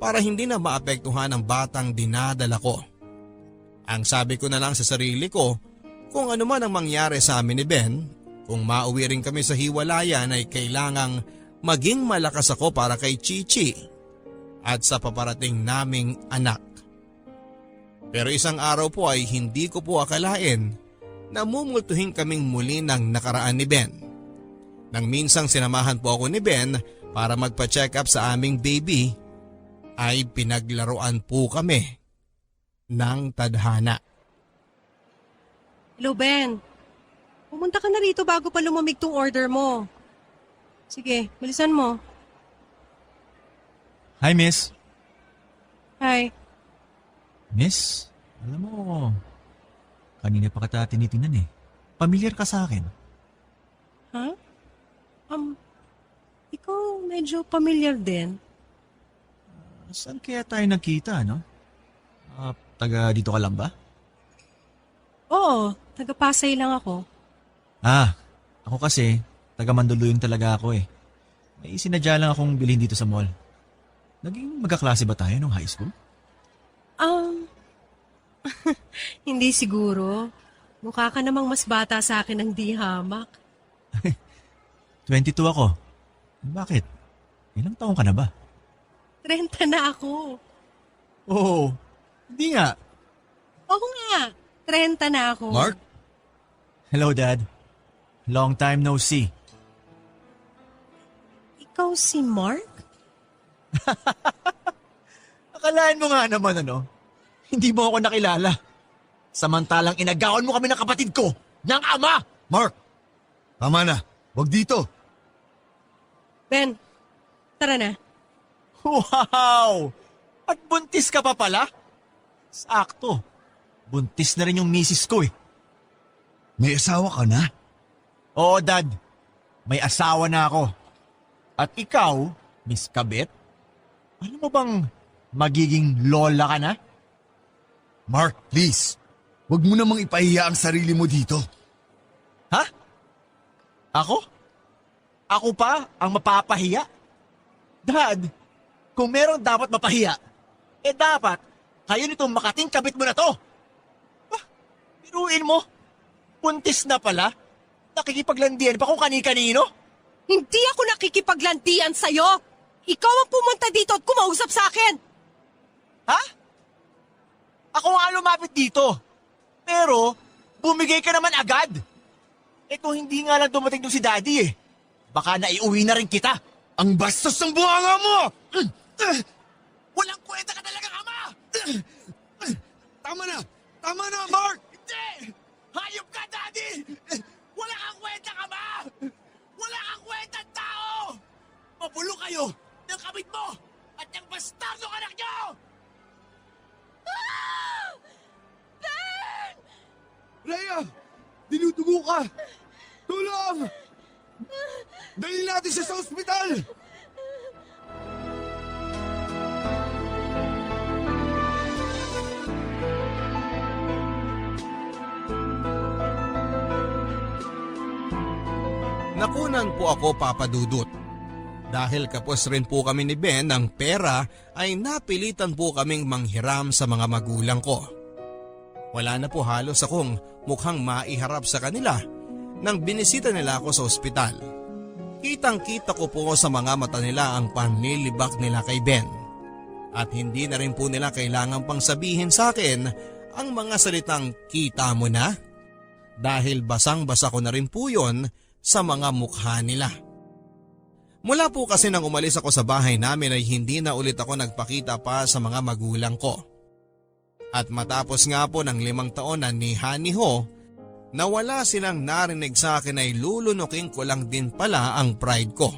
para hindi na maapektuhan ang batang dinadala ko. Ang sabi ko na lang sa sarili ko, kung ano man ang mangyari sa amin ni Ben, kung mauwi rin kami sa hiwalayan ay kailangang maging malakas ako para kay Chichi at sa paparating naming anak. Pero isang araw po ay hindi ko po akalain na mumultuhin kaming muli ng nakaraan ni Ben. Nang minsang sinamahan po ako ni Ben para magpa-check up sa aming baby, ay pinaglaruan po kami ng tadhana. Hello, Ben. Pumunta ka na rito bago pa lumamig tong order mo. Sige, bilisan mo. Hi, miss. Hi. Miss, alam mo, kanina pa kita tinitingnan eh. Pamilyar ka sa akin. Ha? Ikaw medyo familiar din. Saan kaya tayo nagkita, no? Taga dito ka lang ba? Oo, Taga-Pasay lang ako. Ako kasi, taga Mandaluyong talaga ako eh. May sinadya lang akong bilhin dito sa mall. Naging magkaklase ba tayo nung high school? Hindi siguro. Mukha ka namang mas bata sa akin ng di hamak. 22 ako. Bakit? Ilang taong ka na ba? 30 na ako. Oo, hindi nga. Oo nga, 30 na ako. Mark? Hello, Dad. Long time no see. Ikaw si Mark? Akalaan mo nga naman hindi mo ako nakilala. Samantalang inagawan mo kami ng kapatid ko, ng ama! Mark, tama na. Wag dito. Ben, tara na. Wow! At buntis ka pa pala? Sakto. Buntis na rin yung misis ko eh. May asawa ka na? Oo, Dad. May asawa na ako. At ikaw, Miss Kabit, ano mo bang magiging lola ka na? Mark, please. Wag mo namang ipahiya ang sarili mo dito. Ha? Ako? Ako pa ang mapapahiya? Dad, kung meron dapat mapahiya, dapat kayo nitong makating kabit mo na to. Biruin mo, buntis na pala, nakikipaglandian pa kung kani-kanino. Hindi ako nakikipaglantian sa'yo! Ikaw ang pumunta dito at kumausap sa akin! Ha? Ako nga lumapit dito. Pero, bumigay ka naman agad. Kung hindi nga lang dumating doon si Daddy baka naiuwi na rin kita. Ang bastos ng buhanga mo! Walang kwenta ka talagang ama! Tama na! Tama na, Mark! Hindi! Hayop ka, Daddy! Wala kang kwenta ka ba? Wala kang kwenta, tao! Mabulo kayo ng kabit mo at ng bastardong anak niyo! Rhea! Dinudugo ka! Tulong! Dalhin natin siya sa ospital! Nakunan po ako, Papa Dudut. Dahil kapos rin po kami ni Ben ng pera ay napilitan po kaming manghiram sa mga magulang ko. Wala na po halos akong mukhang maiharap sa kanila nang binisita nila ako sa ospital. Kitang-kita ko po sa mga mata nila ang panlilibak nila kay Ben. At hindi na rin po nila kailangan pang sabihin sa akin ang mga salitang kita mo na. Dahil basang-basa ko na rin po yun sa mga mukha nila. Mula po kasi nang umalis ako sa bahay namin ay hindi na ulit ako nagpakita pa sa mga magulang ko. At matapos nga po ng 5 taon na niha ni Ho, na wala silang narinig sa akin ay lulunukin ko lang din pala ang pride ko.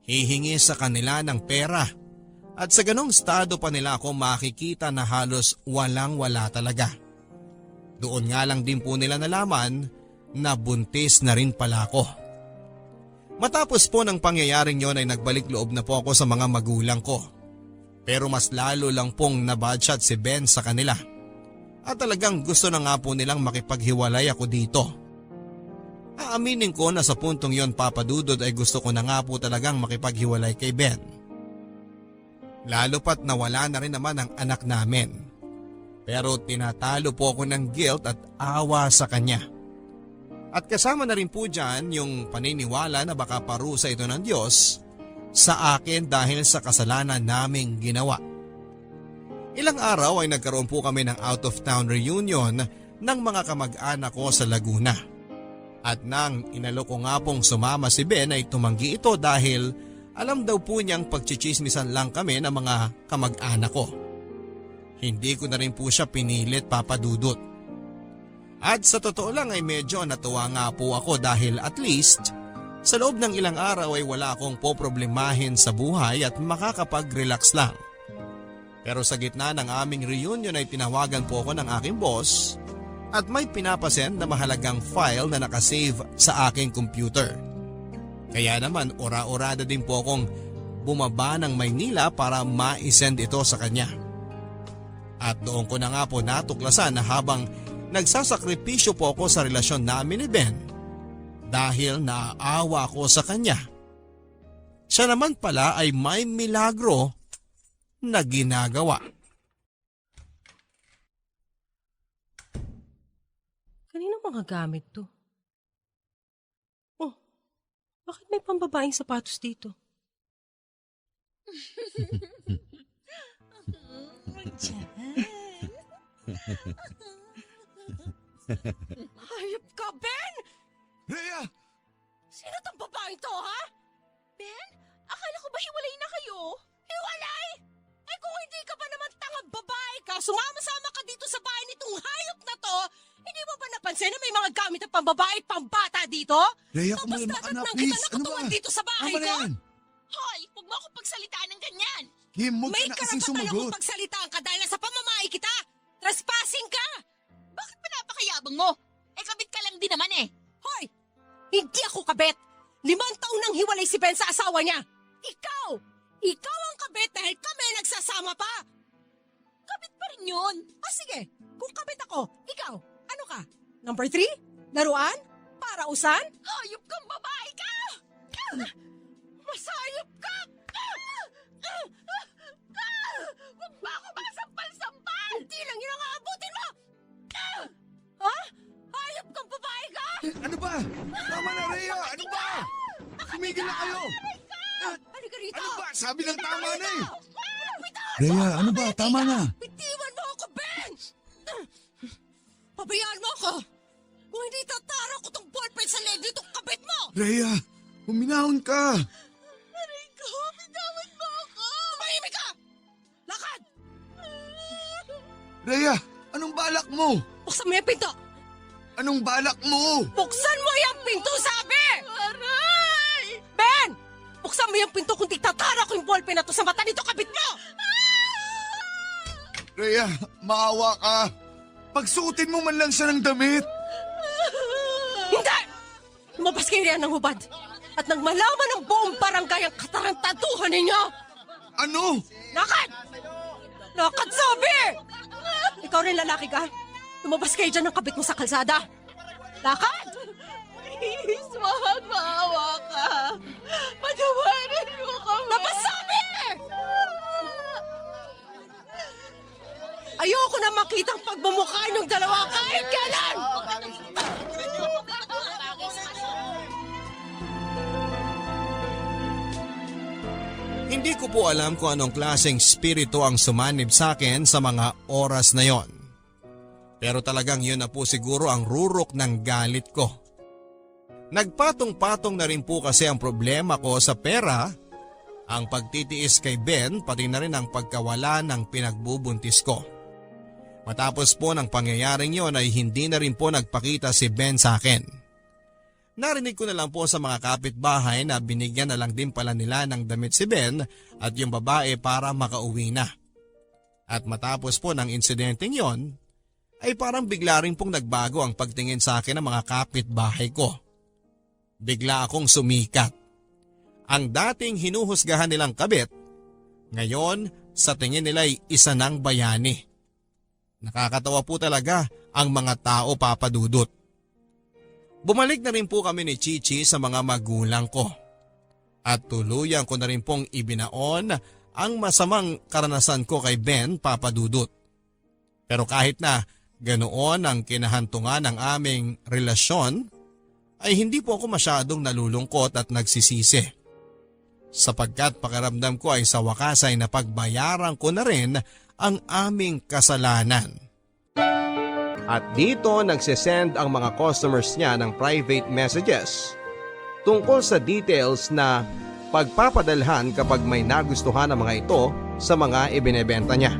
Hihingi sa kanila ng pera at sa ganong estado pa nila ako makikita na halos walang-wala talaga. Doon nga lang din po nila nalaman na buntis na rin pala ako. Matapos po ng pangyayaring yon ay nagbalik loob na po ako sa mga magulang ko. Pero mas lalo lang pong nabadshot si Ben sa kanila. At talagang gusto na nga po nilang makipaghiwalay ako dito. Aaminin ko na sa puntong yon, Papa Dudod, ay gusto ko na nga po talagang makipaghiwalay kay Ben. Lalo pat nawala na rin naman ang anak namin. Pero tinatalo po ako ng guilt at awa sa kanya. At kasama na rin po dyan yung paniniwala na baka parusa ito ng Diyos sa akin dahil sa kasalanan naming ginawa. Ilang araw ay nagkaroon po kami ng out-of-town reunion ng mga kamag-anak ko sa Laguna. At nang inalok ko nga pong sumama si Ben ay tumanggi ito dahil alam daw po niyang pagchichismisan lang kami ng mga kamag-anak ko. Hindi ko na rin po siya pinilit, Papa Dudut. At sa totoo lang ay medyo natuwa nga po ako dahil at least sa loob ng ilang araw ay wala akong poproblemahin sa buhay at makakapag-relax lang. Pero sa gitna ng aming reunion ay tinawagan po ako ng aking boss at may pinapasend na mahalagang file na nakasave sa aking computer. Kaya naman ora-orada din po akong bumaba ng Maynila para ma-send ito sa kanya. At doon ko na nga po natuklasan na habang nagsasakripisyo po ako sa relasyon namin ni Ben dahil naaawa ako sa kanya. Siya naman pala ay may milagro na ginagawa. Kanino mga gamit to? Oh, bakit may pambabaeng sapatos dito? Hayop ka, Ben! Rhea! Sino tong babaeng to, ha? Ben, akala ko ba hiwalay na kayo? Hiwalay? Eh kung hindi ka ba naman tangang babae ka, sumama-sama ka dito sa bahay nitong hayop na to, hindi mo ba napansin na may mga gamit at pambabae at pambata dito? Rhea, Tapos kumalma ka na, dadatnan please. kita Ano nakatuwan ba? dito sa bahay Tama na ko? yan. Hoy, huwag mo ako pagsalitaan ng ganyan. Kim, huwag May ka na kasing karapatan akong sumagot. pagsalitaan ka dahil nasa pamamahay kita. Trespassing ka! Bakit pinapakayabang mo? Eh, kabit ka lang din naman eh. Hoy! Hindi ako kabet! 5 taon nang hiwalay si Ben sa asawa niya! Ikaw! Ikaw ang kabet dahil kami nagsasama pa! Kabit pa rin yun. Sige, kung kabet ako, ikaw, ano ka? Number 3? Laruan? Parausan? Hayop kang babae ka! Masayop ka! Huwag ba ako masampal-sampal? Hindi lang yun ang aabutin mo! Ha? Hayop kang babae ka! Ano ba? Tama na, Rhea! Ano ba? Tumigil na kayo! Halika rito! Ano ba? Sabi lang tama na eh! Bitawan! Rhea, ano ba? Tama na! Bitiwan mo ako, Ben! Pabayaan mo ako! Kung hindi tatara ko tong ballpen sa leg nitong kabit mo! Rhea, huminahon ka! Aray ko, bitawan mo ako! Tumahimik ka! Lakad! Rhea, anong balak mo? Buksan mo yung pinto! Anong balak mo? Buksan mo yung pinto, sabi! Aray! Ben! Buksan mo yung pinto kung di tatara ko yung ballpen na to sa mata nito kabit mo! Rhea, maawa ka. Pagsuotin mo man lang siya ng damit. Hindi! Lumabas kayo riyan ng hubad at nang malaman ng buong barangay ang katarantaduhan ninyo! Ano? Lakad! Lakad, sabi! Ikaw rin lalaki ka? Lumabas kayo dyan ng kabit mo sa kalsada. Lakad! Please, wag maawa ka. Patawarin mo kami. Labas, sabi! Ayoko na makitang pagmumukha niyong dalawa kahit kailan! Hindi ko po alam kung anong klaseng spirito ang sumanib sa akin sa mga oras na yon. Pero talagang yun na po siguro ang rurok ng galit ko. Nagpatong-patong na rin po kasi ang problema ko sa pera, ang pagtitiis kay Ben pati na rin ang pagkawala ng pinagbubuntis ko. Matapos po ng pangyayaring yon ay hindi na rin po nagpakita si Ben sa akin. Narinig ko na lang po sa mga kapitbahay na binigyan na lang din pala nila ng damit si Ben at yung babae para makauwi na. At matapos po ng insidenteng yon, ay parang bigla rin pong nagbago ang pagtingin sa akin ng mga kapitbahay ko. Bigla akong sumikat. Ang dating hinuhusgahan nilang kabit, ngayon sa tingin nila ay isa ng bayani. Nakakatawa po talaga ang mga tao, Papa Dudut. Bumalik na rin po kami ni Chichi sa mga magulang ko. At tuluyan ko na rin pong ibinaon ang masamang karanasan ko kay Ben, Papa Dudut. Pero kahit na ganoon ang kinahantungan ng aming relasyon, ay hindi po ako masyadong nalulungkot at nagsisisi. Sapagkat pakiramdam ko ay sa wakas ay napagbayaran ko na rin ang aming kasalanan. At dito nagsisend ang mga customers niya ng private messages tungkol sa details na pagpapadalhan kapag may nagustuhan ng mga ito sa mga ibinebenta niya.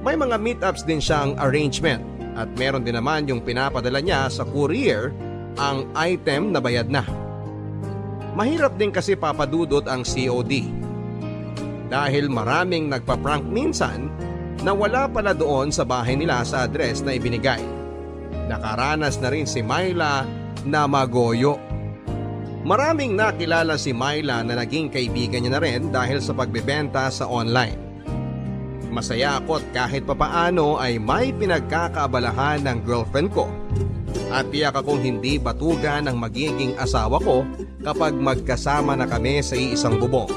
May mga meetups din siyang arrangement at meron din naman yung pinapadala niya sa courier ang item na bayad na. Mahirap din kasi papadudot ang COD dahil maraming nagpa-prank minsan na wala pala doon sa bahay nila sa address na ibinigay. Nakaranas na rin si Myla na magoyo. Maraming nakilala si Myla na naging kaibigan niya na rin dahil sa pagbebenta sa online. Masaya ako at kahit papaano ay may pinagkakaabalahan ng girlfriend ko. At tiyak akong hindi batugan ang magiging asawa ko kapag magkasama na kami sa iisang bubong.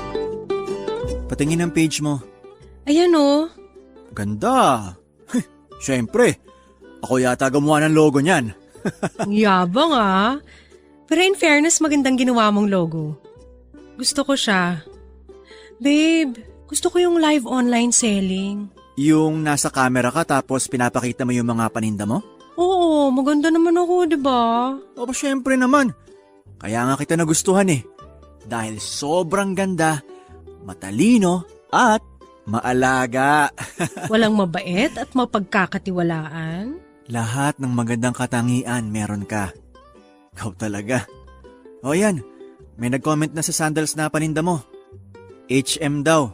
Patingin ang page mo. Ayan oh. Ganda. Siyempre, ako yata gumawa ng logo niyan. Ang yabang ah. Pero in fairness, magandang ginawa mong logo. Gusto ko siya. Babe, gusto ko yung live online selling. Yung nasa camera ka tapos pinapakita mo yung mga paninda mo? Oo, maganda naman ako, di ba? Aba, syempre naman. Kaya nga kita nagustuhan eh. Dahil sobrang ganda, matalino, at maalaga. Walang mabait at mapagkakatiwalaan. Lahat ng magandang katangian meron ka. Ikaw talaga. O yan, may nag-comment na sa sandals na paninda mo. HM daw.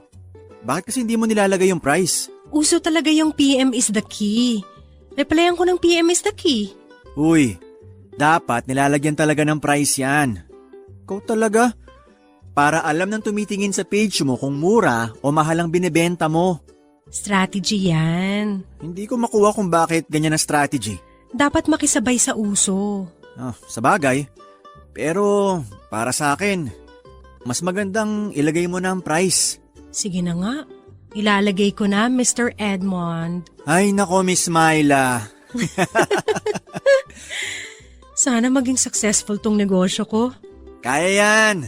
Bakit kasi hindi mo nilalagay yung price? Uso talaga yung PM is the key. Replyan ko ng PM is the key. Uy, dapat nilalagyan talaga ng price yan. Ikaw talaga? Para alam ng tumitingin sa page mo kung mura o mahal ang binibenta mo. Strategy yan. Hindi ko makuha kung bakit ganyan ang strategy. Dapat makisabay sa uso. Sa bagay. Pero para sa akin, mas magandang ilagay mo na ang price. Sige na nga. Ilalagay ko na, Mr. Edmond. Ay nako, Miss Myla. Sana maging successful tong negosyo ko. Kaya yan.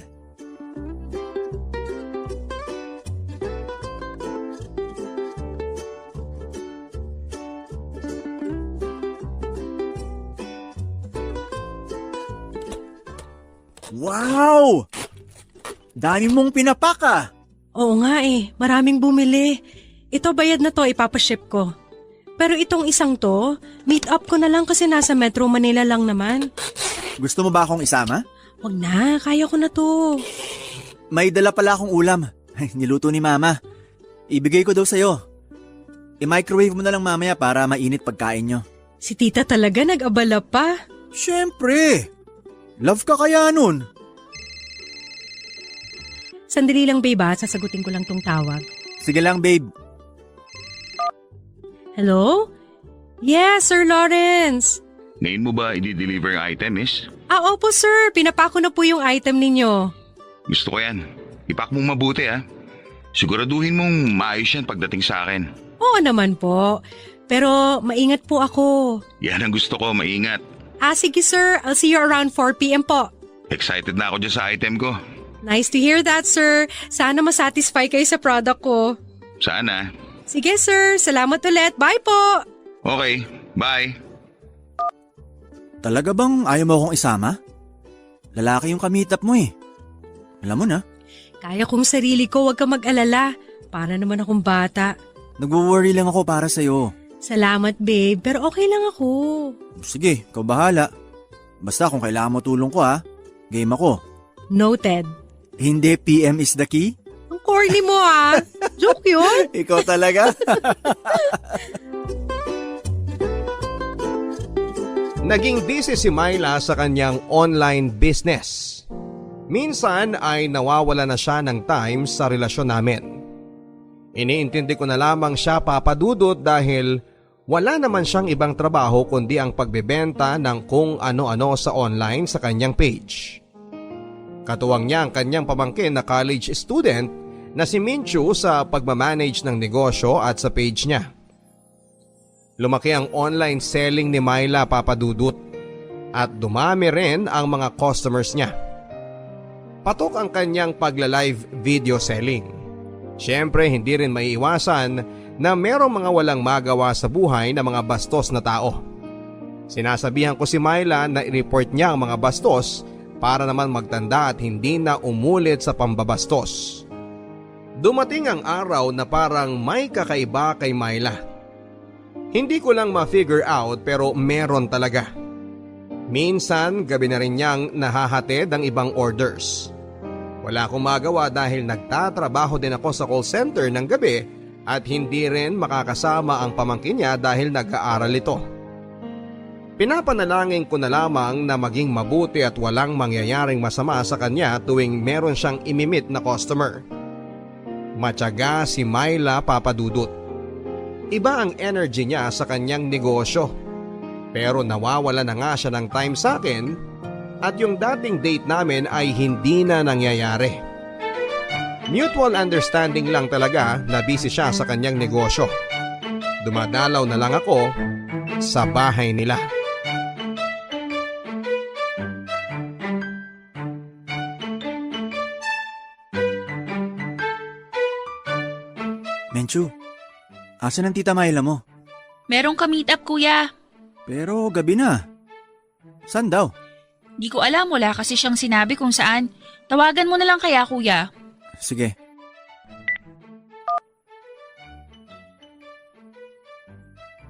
Wow! Dami mong pinapak ah. Oo nga eh, maraming bumili. Ito bayad na to, ipapaship ko. Pero itong isang to, meet up ko na lang kasi nasa Metro Manila lang naman. Gusto mo ba akong isama? Wag na, kaya ko na to. May dala pala akong ulam. Niluto ni Mama. Ibigay ko daw sa'yo. I-microwave mo na lang mamaya para mainit pagkain nyo. Si tita talaga nag-abala pa. Siyempre! Love ka kaya nun? Sandali lang babe, sasagutin ko lang tong tawag. Sige lang babe. Hello? Yes, Sir Lawrence. Ngayon mo ba i-deliver yung item, miss? Opo sir, pinapako na po yung item ninyo. Gusto ko yan. Ipak mong mabuti Siguraduhin mong maayos yan pagdating sa akin. Oo naman po, pero maingat po ako. Yan ang gusto ko, maingat. Sige sir, I'll see you around 4 p.m. po. Excited na ako dyan sa item ko. Nice to hear that, sir. Sana masatisfy kayo sa product ko. Sana. Sige, sir. Salamat ulit. Bye po. Okay, bye. Talaga bang ayaw mo akong isama? Lalaki yung kamitap mo eh. Alam mo na. Kaya kong sarili ko, huwag ka mag-alala. Para naman akong bata. Nagwo-worry lang ako para sa'yo. Salamat, babe. Pero okay lang ako. Sige, ikaw bahala. Basta kung kailangan mo tulong ko game ako. Noted. Hindi PM is the key? Ang corny mo Joke yun. Ikaw talaga. Naging busy si Myla sa kanyang online business. Minsan ay nawawala na siya ng time sa relasyon namin. Iniintindi ko na lamang siya papadudot dahil wala naman siyang ibang trabaho kundi ang pagbebenta ng kung ano-ano sa online sa kanyang page. Katuwang niya ang kanyang pamangkin na college student na si Minchu sa pagmamanage ng negosyo at sa page niya. Lumaki ang online selling ni Myla papadudot at dumami rin ang mga customers niya. Patok ang kanyang pagla-live video selling. Siyempre hindi rin maiiwasan na merong mga walang magawa sa buhay na mga bastos na tao. Sinasabihan ko si Myla na i-report niya ang mga bastos para naman magtanda at hindi na umulit sa pambabastos. Dumating ang araw na parang may kakaiba kay Myla. Hindi ko lang ma-figure out pero meron talaga. Minsan gabi na rin niyang nahahatid ang ibang orders. Wala akong magawa dahil nagtatrabaho din ako sa call center ng gabi at hindi rin makakasama ang pamangkin niya dahil nag-aaral ito. Pinapanalangin ko na lamang na maging mabuti at walang mangyayaring masama sa kanya tuwing meron siyang imimit na customer. Matyaga si Myla papadudot. Iba ang energy niya sa kanyang negosyo. Pero nawawala na nga siya ng time sa akin at yung dating date namin ay hindi na nangyayari. Mutual understanding lang talaga na busy siya sa kanyang negosyo. Dumadalaw na lang ako sa bahay nila. Menchu, asan ang tita Myla mo? Merong ka-meet up, kuya. Pero gabi na. Saan daw? Di ko alam, wala kasi siyang sinabi kung saan. Tawagan mo na lang kaya, kuya. Sige.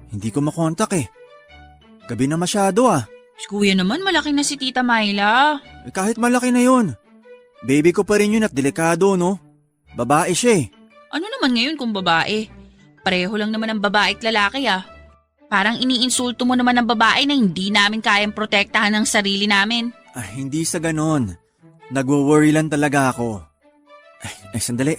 Hindi ko makontak eh. Gabi na masyado ah. Kuya naman, malaki na si Tita Myla. Kahit malaki na yun. Baby ko pa rin yun at delikado no. Babae siya eh. Ano naman ngayon kung babae? Pareho lang naman ang babae at lalaki ah. Parang iniinsulto mo naman ang babae na hindi namin kayang protektahan ang sarili namin. Hindi sa ganon. Nagwo-worry lang talaga ako. Ay, sandali.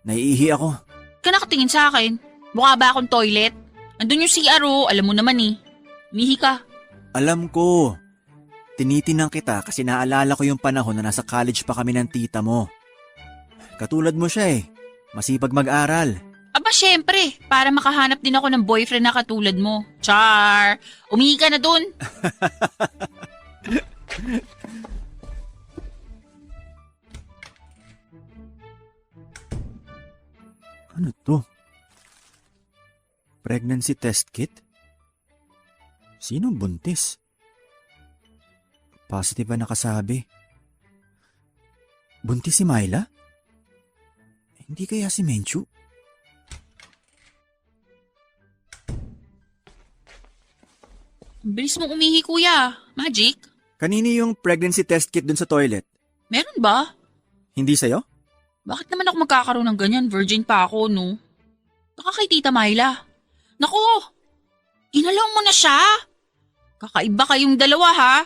Naiihi ako. Ka nakatingin sa akin. Mukha ba akong toilet? Andun yung CRO, alam mo naman eh. Umihi ka. Alam ko. Tinitinang kita kasi naalala ko yung panahon na nasa college pa kami ng tita mo. Katulad mo siya eh. Masipag mag-aral. Aba syempre, para makahanap din ako ng boyfriend na katulad mo. Char! Umihi ka na dun. Ano to? Pregnancy test kit? Sino buntis? Positive ba nakasabi? Buntis si Myla? Hindi kaya si Menchu? Bilis mong umihi, kuya. Magic? Kanini yung pregnancy test kit dun sa toilet? Meron ba? Hindi sa'yo? Bakit naman ako magkakaroon ng ganyan? Virgin pa ako, no? Baka kay Tita Myla. Naku! Inalaw mo na siya? Kakaiba kayong dalawa, ha?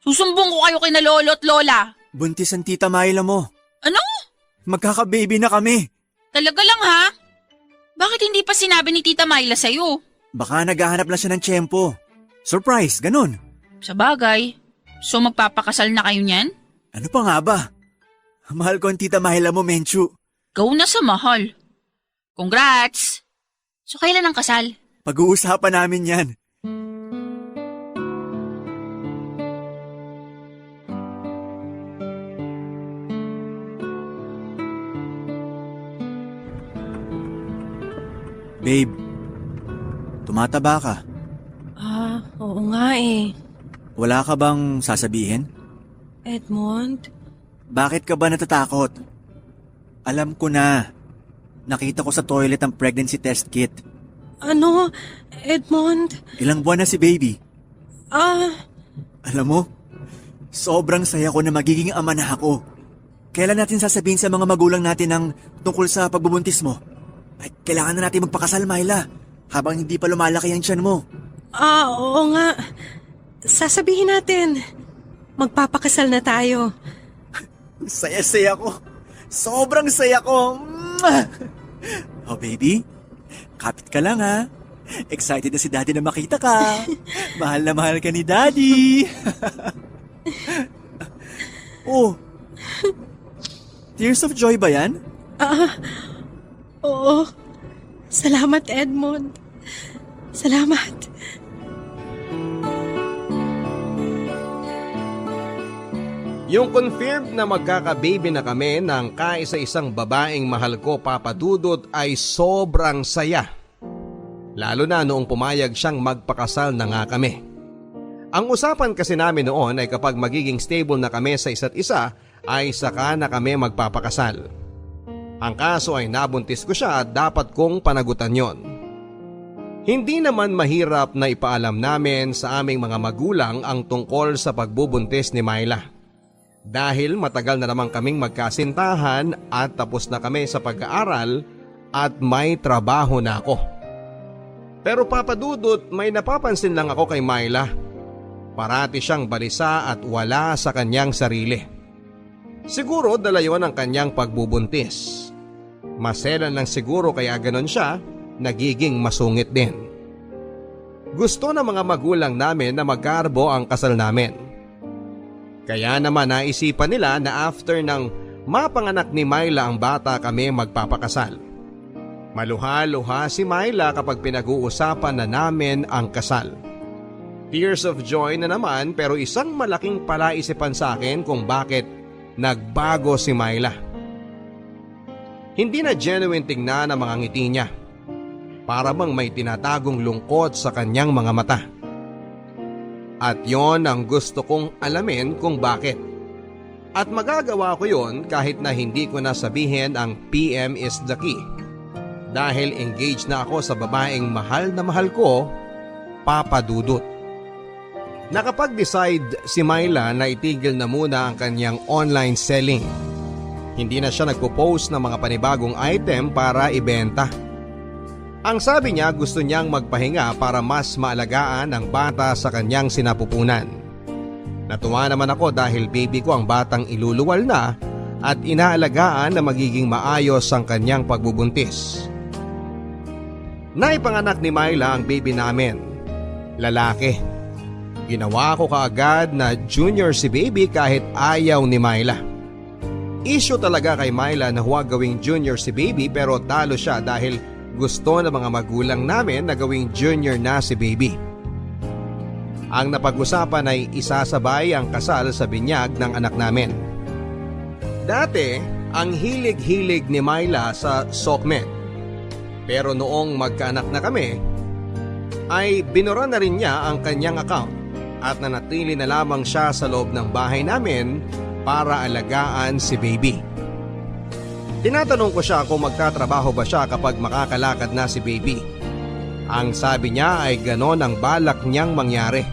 Susumbong ko kayo kay na lolo at lola. Buntis ang tita Myla mo. Ano? Magkaka-baby na kami. Talaga lang, ha? Bakit hindi pa sinabi ni Tita Myla sa'yo? Baka naghahanap lang siya ng tiyempo. Surprise, ganun. Sa bagay. So magpapakasal na kayo niyan? Ano pa nga ba? Mahal ko ang tita Myla mo, Menchu. Gaw na sa mahal. Congrats! So kailan ang kasal? Pag-uusapan namin yan. Babe, tumataba ka. Oo nga eh. Wala ka bang sasabihin? Edmond? Bakit ka ba natatakot? Alam ko na. Nakita ko sa toilet ang pregnancy test kit. Ano? Edmond? Ilang buwan na si baby? Alam mo, sobrang saya ko na magiging ama na ako. Kailan natin sasabihin sa mga magulang natin ang tungkol sa pagbubuntis mo? Ay, kailangan na natin magpakasal, Myla, habang hindi pa lumalaki ang tiyan mo. Oo nga. Sasabihin natin. Magpapakasal na tayo. Saya-saya ko. Sobrang saya ko. Oh, baby. Kapit ka lang, ha? Excited na si Daddy na makita ka. Mahal na mahal ka ni Daddy. Oh. Tears of joy ba yan? Oo. Salamat, Edmond. Salamat. Yung confirmed na magkaka-baby na kami ng kaisa-isang babaeng mahal ko, Papa Dudut, ay sobrang saya. Lalo na noong pumayag siyang magpakasal na nga kami. Ang usapan kasi namin noon ay kapag magiging stable na kami sa isa't isa ay saka na kami magpapakasal. Ang kaso ay nabuntis ko siya at dapat kong panagutan yon. Hindi naman mahirap na ipaalam namin sa aming mga magulang ang tungkol sa pagbubuntis ni Myla. Dahil matagal na naman kaming magkasintahan at tapos na kami sa pag-aaral at may trabaho na ako. Pero Papa Dudut, may napapansin lang ako kay Myla. Parati siyang balisa at wala sa kanyang sarili. Siguro dala yon ang kanyang pagbubuntis. Maselan lang siguro kaya ganon siya nagiging masungit din. Gusto ng mga magulang namin na magkaarbo ang kasal namin. Kaya naman naisipan nila na after ng mapanganak ni Myla ang bata kami magpapakasal. Maluha-luha si Myla kapag pinag-uusapan na namin ang kasal. Tears of joy na naman pero isang malaking palaisipan sa akin kung bakit nagbago si Myla. Hindi na genuine tingnan ang mga ngiti niya. Para bang may tinatagong lungkot sa kanyang mga mata. At yon ang gusto kong alamin kung bakit. At magagawa ko yon kahit na hindi ko na sabihin ang PM is the key. Dahil engaged na ako sa babaeng mahal na mahal ko, Papa Dudut. Nakapag-decide si Myla na itigil na muna ang kanyang online selling. Hindi na siya nagpo-post ng mga panibagong item para ibenta. Ang sabi niya gusto niyang magpahinga para mas maalagaan ang bata sa kanyang sinapupunan. Natuwa naman ako dahil baby ko ang batang iluluwal na at inaalagaan na magiging maayos ang kanyang pagbubuntis. Naipanganak ni Myla ang baby namin, lalaki. Ginawa ko kaagad na junior si baby kahit ayaw ni Myla. Issue talaga kay Myla na huwag gawing junior si baby pero talo siya dahil gusto ng mga magulang namin na gawing junior na si baby. Ang napag-usapan ay isasabay ang kasal sa binyag ng anak namin. Dati, ang hilig-hilig ni Myla sa Sokmed. Pero noong magkaanak na kami, ay binura na rin niya ang kanyang account at nanatili na lamang siya sa loob ng bahay namin para alagaan si baby. Tinatanong ko siya kung magtatrabaho ba siya kapag makakalakad na si baby. Ang sabi niya ay ganon ang balak niyang mangyari.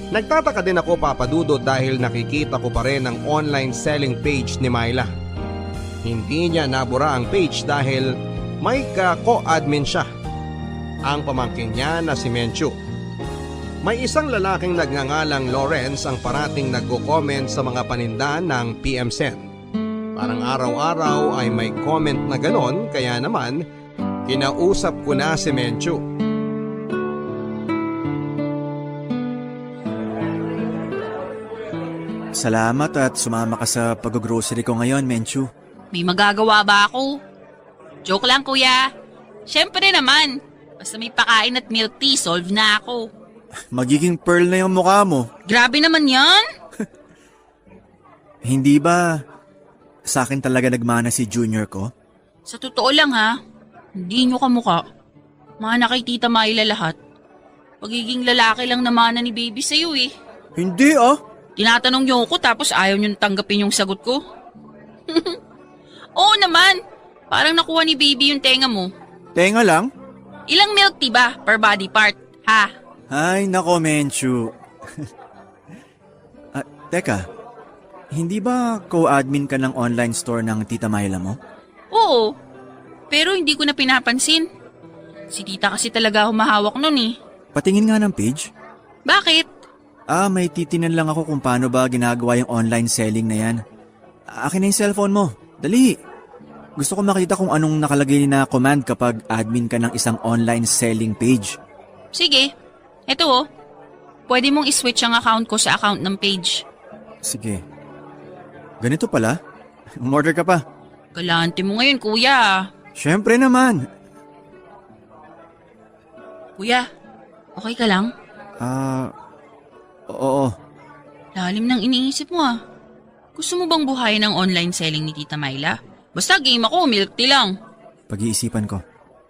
Nagtataka din ako, Papa Dudut, dahil nakikita ko pa rin ang online selling page ni Myla. Hindi niya nabura ang page dahil may ka-co-admin siya, ang pamangkin niya na si Menchu. May isang lalaking nagngangalang Lawrence ang parating nagko-comment sa mga paninda ng PM Sen. Parang araw-araw ay may comment na ganon kaya naman kinausap ko na si Menchu. Salamat at sumama ka sa pag-grocery ko ngayon, Menchu. May magagawa ba ako? Joke lang, kuya. Siyempre naman. Basta may pakain at milk tea, solve na ako. Magiging pearl na yung mukha mo. Grabe naman yan. Hindi ba sa akin talaga nagmana si junior ko? Sa totoo lang ha, hindi nyo kamukha. Mana kay Tita Myla lahat. Pagiging lalaki lang naman ni baby sa'yo eh. Hindi ah. Tinatanong nyo ako tapos ayaw nyo tanggapin yung sagot ko. Oo naman. Parang nakuha ni baby yung tenga mo. Tenga lang? Ilang milk tea ba per body part, ha? Ay, nako, Menchu. Teka, hindi ba co-admin ka ng online store ng Tita Myla mo? Oo, pero hindi ko na pinapansin. Si tita kasi talaga humahawak nun eh. Patingin nga ng page. Bakit? May titinan lang ako kung paano ba ginagawa yung online selling na yan. Akin na yung cellphone mo. Dali. Gusto ko makita kung anong nakalagay na command kapag admin ka ng isang online selling page. Sige. Eto oh. Pwede mong iswitch ang account ko sa account ng page. Sige. Ganito pala? Umorder ka pa? Galante mo ngayon, kuya. Siyempre naman. Kuya, okay ka lang? Oo. Lalim ng iniisip mo ah. Gusto mo bang buhayin ang online selling ni Tita Myla? Basta game ako, milk tea lang. Pag-iisipan ko.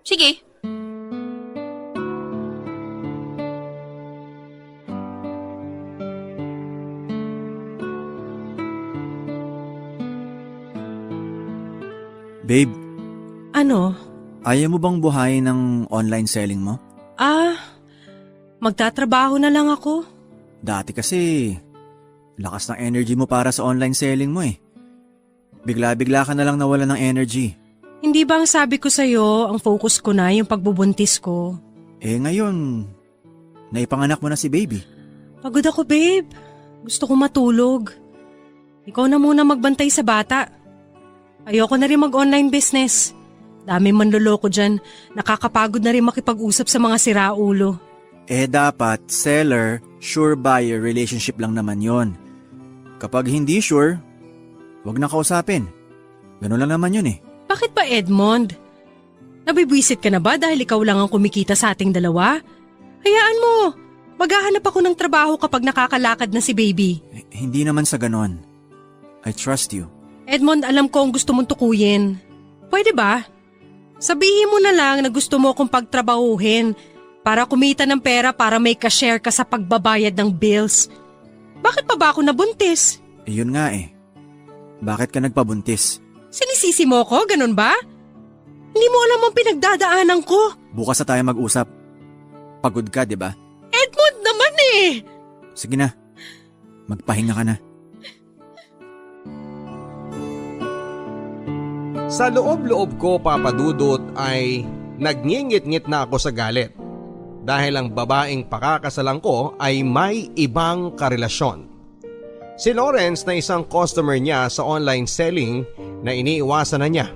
Sige. Babe. Ano? Ayaw mo bang buhayin ng online selling mo? Magtatrabaho na lang ako. Dati kasi, lakas ng energy mo para sa online selling mo eh. Bigla-bigla ka na lang nawala ng energy. Hindi ba ang sabi ko sa'yo, ang focus ko na yung pagbubuntis ko? Ngayon, naipanganak mo na si baby. Pagod ako, babe. Gusto ko matulog. Ikaw na muna magbantay sa bata. Ayoko na rin mag-online business. Dami manloloko dyan. Nakakapagod na rin makipag-usap sa mga siraulo. Dapat seller, sure buyer relationship lang naman yon. Kapag hindi sure, wag na kausapin. Ganun lang naman yun eh. Bakit ba, Edmond? Nabibwisit ka na ba dahil ikaw lang ang kumikita sa ating dalawa? Hayaan mo. Maghahanap ako ng trabaho kapag nakakalakad na si baby. Hindi naman sa ganon. I trust you. Edmond, alam ko ang gusto mong tukuyin. Pwede ba? Sabihin mo na lang na gusto mo akong pagtrabahuhin para kumita ng pera para may ka-share ka sa pagbabayad ng bills. Bakit pa ba ako nabuntis? Yun nga eh. Bakit ka nagpabuntis? Sinisisi mo ko, ganun ba? Hindi mo alam ang pinagdadaanan ko. Bukas na tayo mag-usap. Pagod ka, di ba? Edmond naman eh! Sige na. Magpahinga ka na. Sa loob-loob ko, Papa Dudut, ay nagngingit-ngit na ako sa galit dahil ang babaeng pakakasalan ko ay may ibang karelasyon. Si Lawrence na isang customer niya sa online selling na iniiwasan na niya.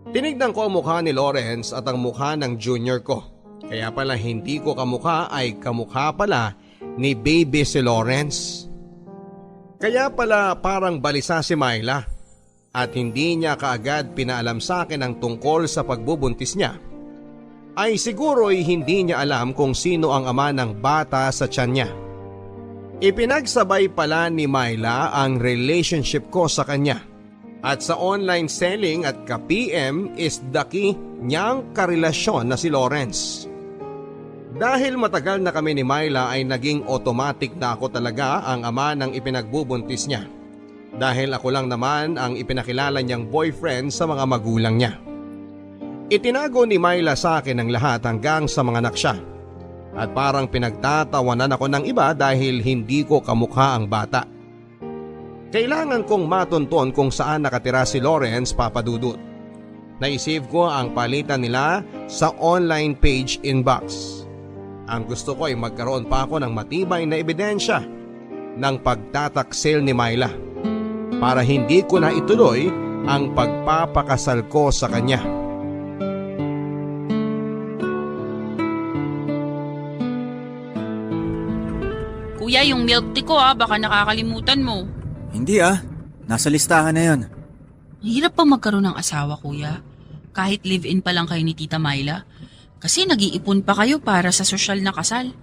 Tinignan ko ang mukha ni Lawrence at ang mukha ng junior ko. Kaya pala hindi ko kamukha ay kamukha pala ni baby si Lawrence. Kaya pala parang balisa si Myla at hindi niya kaagad pinaalam sa akin ang tungkol sa pagbubuntis niya. Ay siguro'y hindi niya alam kung sino ang ama ng bata sa tiyan niya. Ipinagsabay pala ni Myla ang relationship ko sa kanya. At sa online selling at ka-PM is the key niyang karelasyon na si Lawrence. Dahil matagal na kami ni Myla ay naging automatic na ako talaga ang ama ng ipinagbubuntis niya. Dahil ako lang naman ang ipinakilala niyang boyfriend sa mga magulang niya. Itinago ni Myla sa akin ang lahat hanggang sa mga anak siya. At parang pinagtatawanan ako ng iba dahil hindi ko kamukha ang bata. Kailangan kong matunton kung saan nakatira si Lawrence, Papa Dudut. Naisave ko ang palitan nila sa online page inbox. Ang gusto ko ay magkaroon pa ako ng matibay na ebidensya ng pagtataksil ni Myla para hindi ko na ituloy ang pagpapakasal ko sa kanya. Kuya, yung milk tea ko baka nakakalimutan mo. Hindi nasa listahan na yon. Hirap pa magkaroon ng asawa, kuya. Kahit live-in pa lang kayo ni Tita Myla. Kasi nag-iipon pa kayo para sa sosyal na kasal.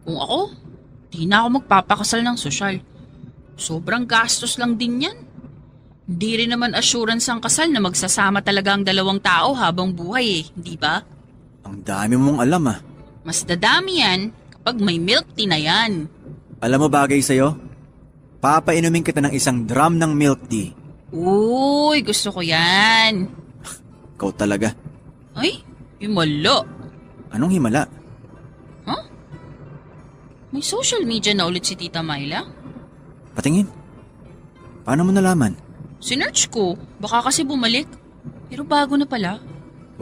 Kung ako, di na ako magpapakasal ng sosyal. Sobrang gastos lang din yan. Hindi rin naman assurance ang kasal na magsasama talaga ang dalawang tao habang buhay di ba? Ang dami mong alam Mas dadami yan kapag may milk tea na yan. Alam mo bagay sa'yo? Papainumin kita ng isang drum ng milk tea. Uy, gusto ko yan. Ikaw talaga. Ay, himala. Anong himala? Huh? May social media na ulit si Tita Myla? Patingin. Paano mo nalaman? Sinearch ko. Baka kasi bumalik. Pero bago na pala.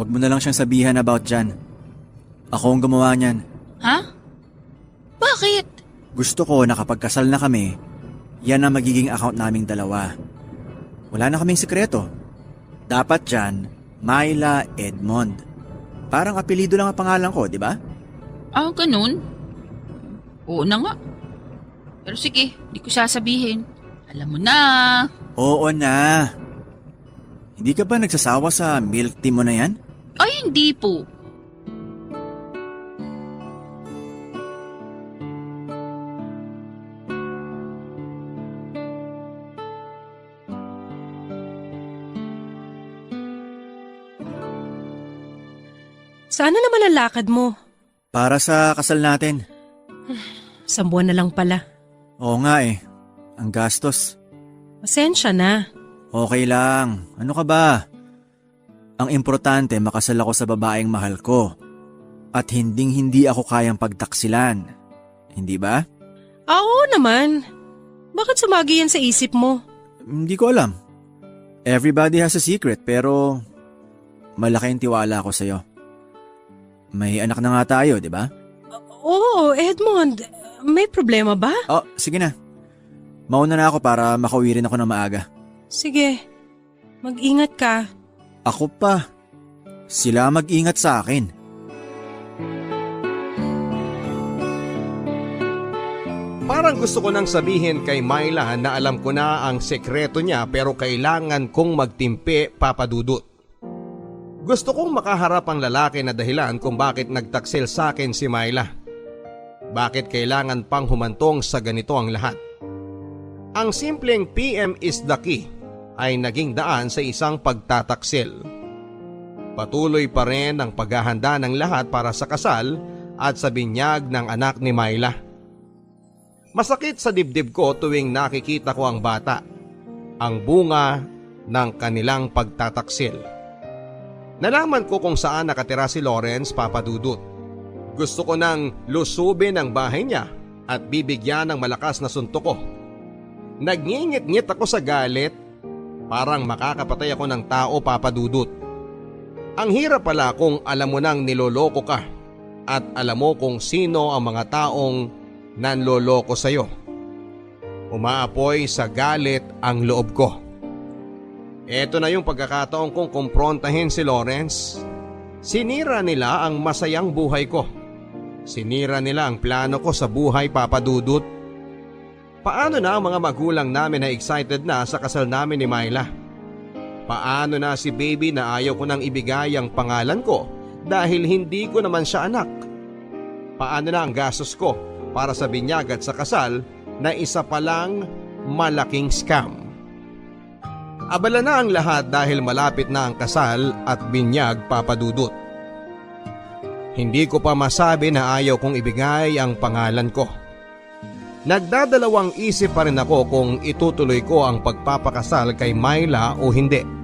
Huwag mo na lang siyang sabihan about dyan. Ako ang gumawa niyan. Ha? Bakit? Gusto ko na kapag kasal na kami, yan ang magiging account naming dalawa. Wala na kaming sikreto. Dapat dyan, Myla Edmond. Parang apelido lang ang pangalan ko, di ba? Ganun? Oo na nga. Pero sige, di ko sasabihin. Alam mo na. Oo na. Hindi ka ba nagsasawa sa milk tea mo na yan? Ay, hindi po. Saan na naman ang lakad mo? Para sa kasal natin. 1 buwan na lang pala. Oo nga eh. Ang gastos. Pasensya na. Okay lang. Ano ka ba? Ang importante makasal ako sa babaeng mahal ko. At hindi ako kayang pagtaksilan. Hindi ba? Oo naman. Bakit sumagi yan sa isip mo? Hindi ko alam. Everybody has a secret pero malaki ang tiwala ko sa'yo. May anak na nga tayo, di ba? Oo, Edmond. May problema ba? Oh, sige na. Mauna na ako para makauwi rin ako ng maaga. Sige. Mag-ingat ka. Ako pa. Sila mag-ingat sa akin. Parang gusto ko nang sabihin kay Myla na alam ko na ang sekreto niya pero kailangan kong magtimpi, Papa Dudut. Gusto kong makaharap ang lalaki na dahilan kung bakit nagtaksil sa akin si Myla. Bakit kailangan pang humantong sa ganito ang lahat? Ang simpleng PM is the key ay naging daan sa isang pagtataksil. Patuloy pa rin ang paghahanda ng lahat para sa kasal at sa binyag ng anak ni Myla. Masakit sa dibdib ko tuwing nakikita ko ang bata, ang bunga ng kanilang pagtataksil. Nalaman ko kung saan nakatira si Lawrence, Papa Dudut. Gusto ko nang lusubin ang bahay niya at bibigyan ng malakas na suntok ko. Nagngingit-ngit ako sa galit, parang makakapatay ako ng tao, Papa Dudut. Ang hirap pala kung alam mo nang niloloko ka at alam mo kung sino ang mga taong nanloloko sa'yo. Umaapoy sa galit ang loob ko. Ito na yung pagkakataon kong kumprontahin si Lawrence. Sinira nila ang masayang buhay ko. Sinira nila ang plano ko sa buhay, Papa Dudut. Paano na ang mga magulang namin na excited na sa kasal namin ni Myla? Paano na si baby na ayaw ko nang ibigay ang pangalan ko dahil hindi ko naman siya anak? Paano na ang gastos ko para sa binyag at sa kasal na isa palang malaking scam? Abala na ang lahat dahil malapit na ang kasal at binyag, Papa Dudut. Hindi ko pa masabi na ayaw kong ibigay ang pangalan ko. Nagdadalawang isip pa rin ako kung itutuloy ko ang pagpapakasal kay Myla o hindi.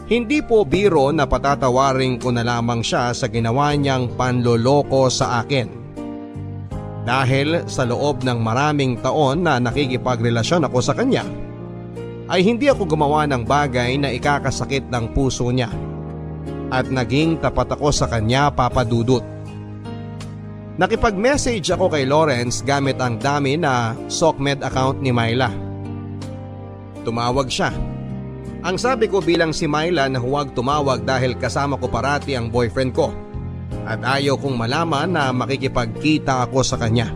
Hindi po biro na patatawarin ko na lamang siya sa ginawa niyang panloloko sa akin. Dahil sa loob ng maraming taon na nakikipagrelasyon ako sa kanya, ay hindi ako gumawa ng bagay na ikakasakit ng puso niya. At naging tapat ako sa kanya, Papa Dudut. Nakipag-message ako kay Lawrence gamit ang dami na SOCMED account ni Myla. Tumawag siya. Ang sabi ko bilang si Myla na huwag tumawag dahil kasama ko parati ang boyfriend ko. At ayaw kong malaman na makikipagkita ako sa kanya.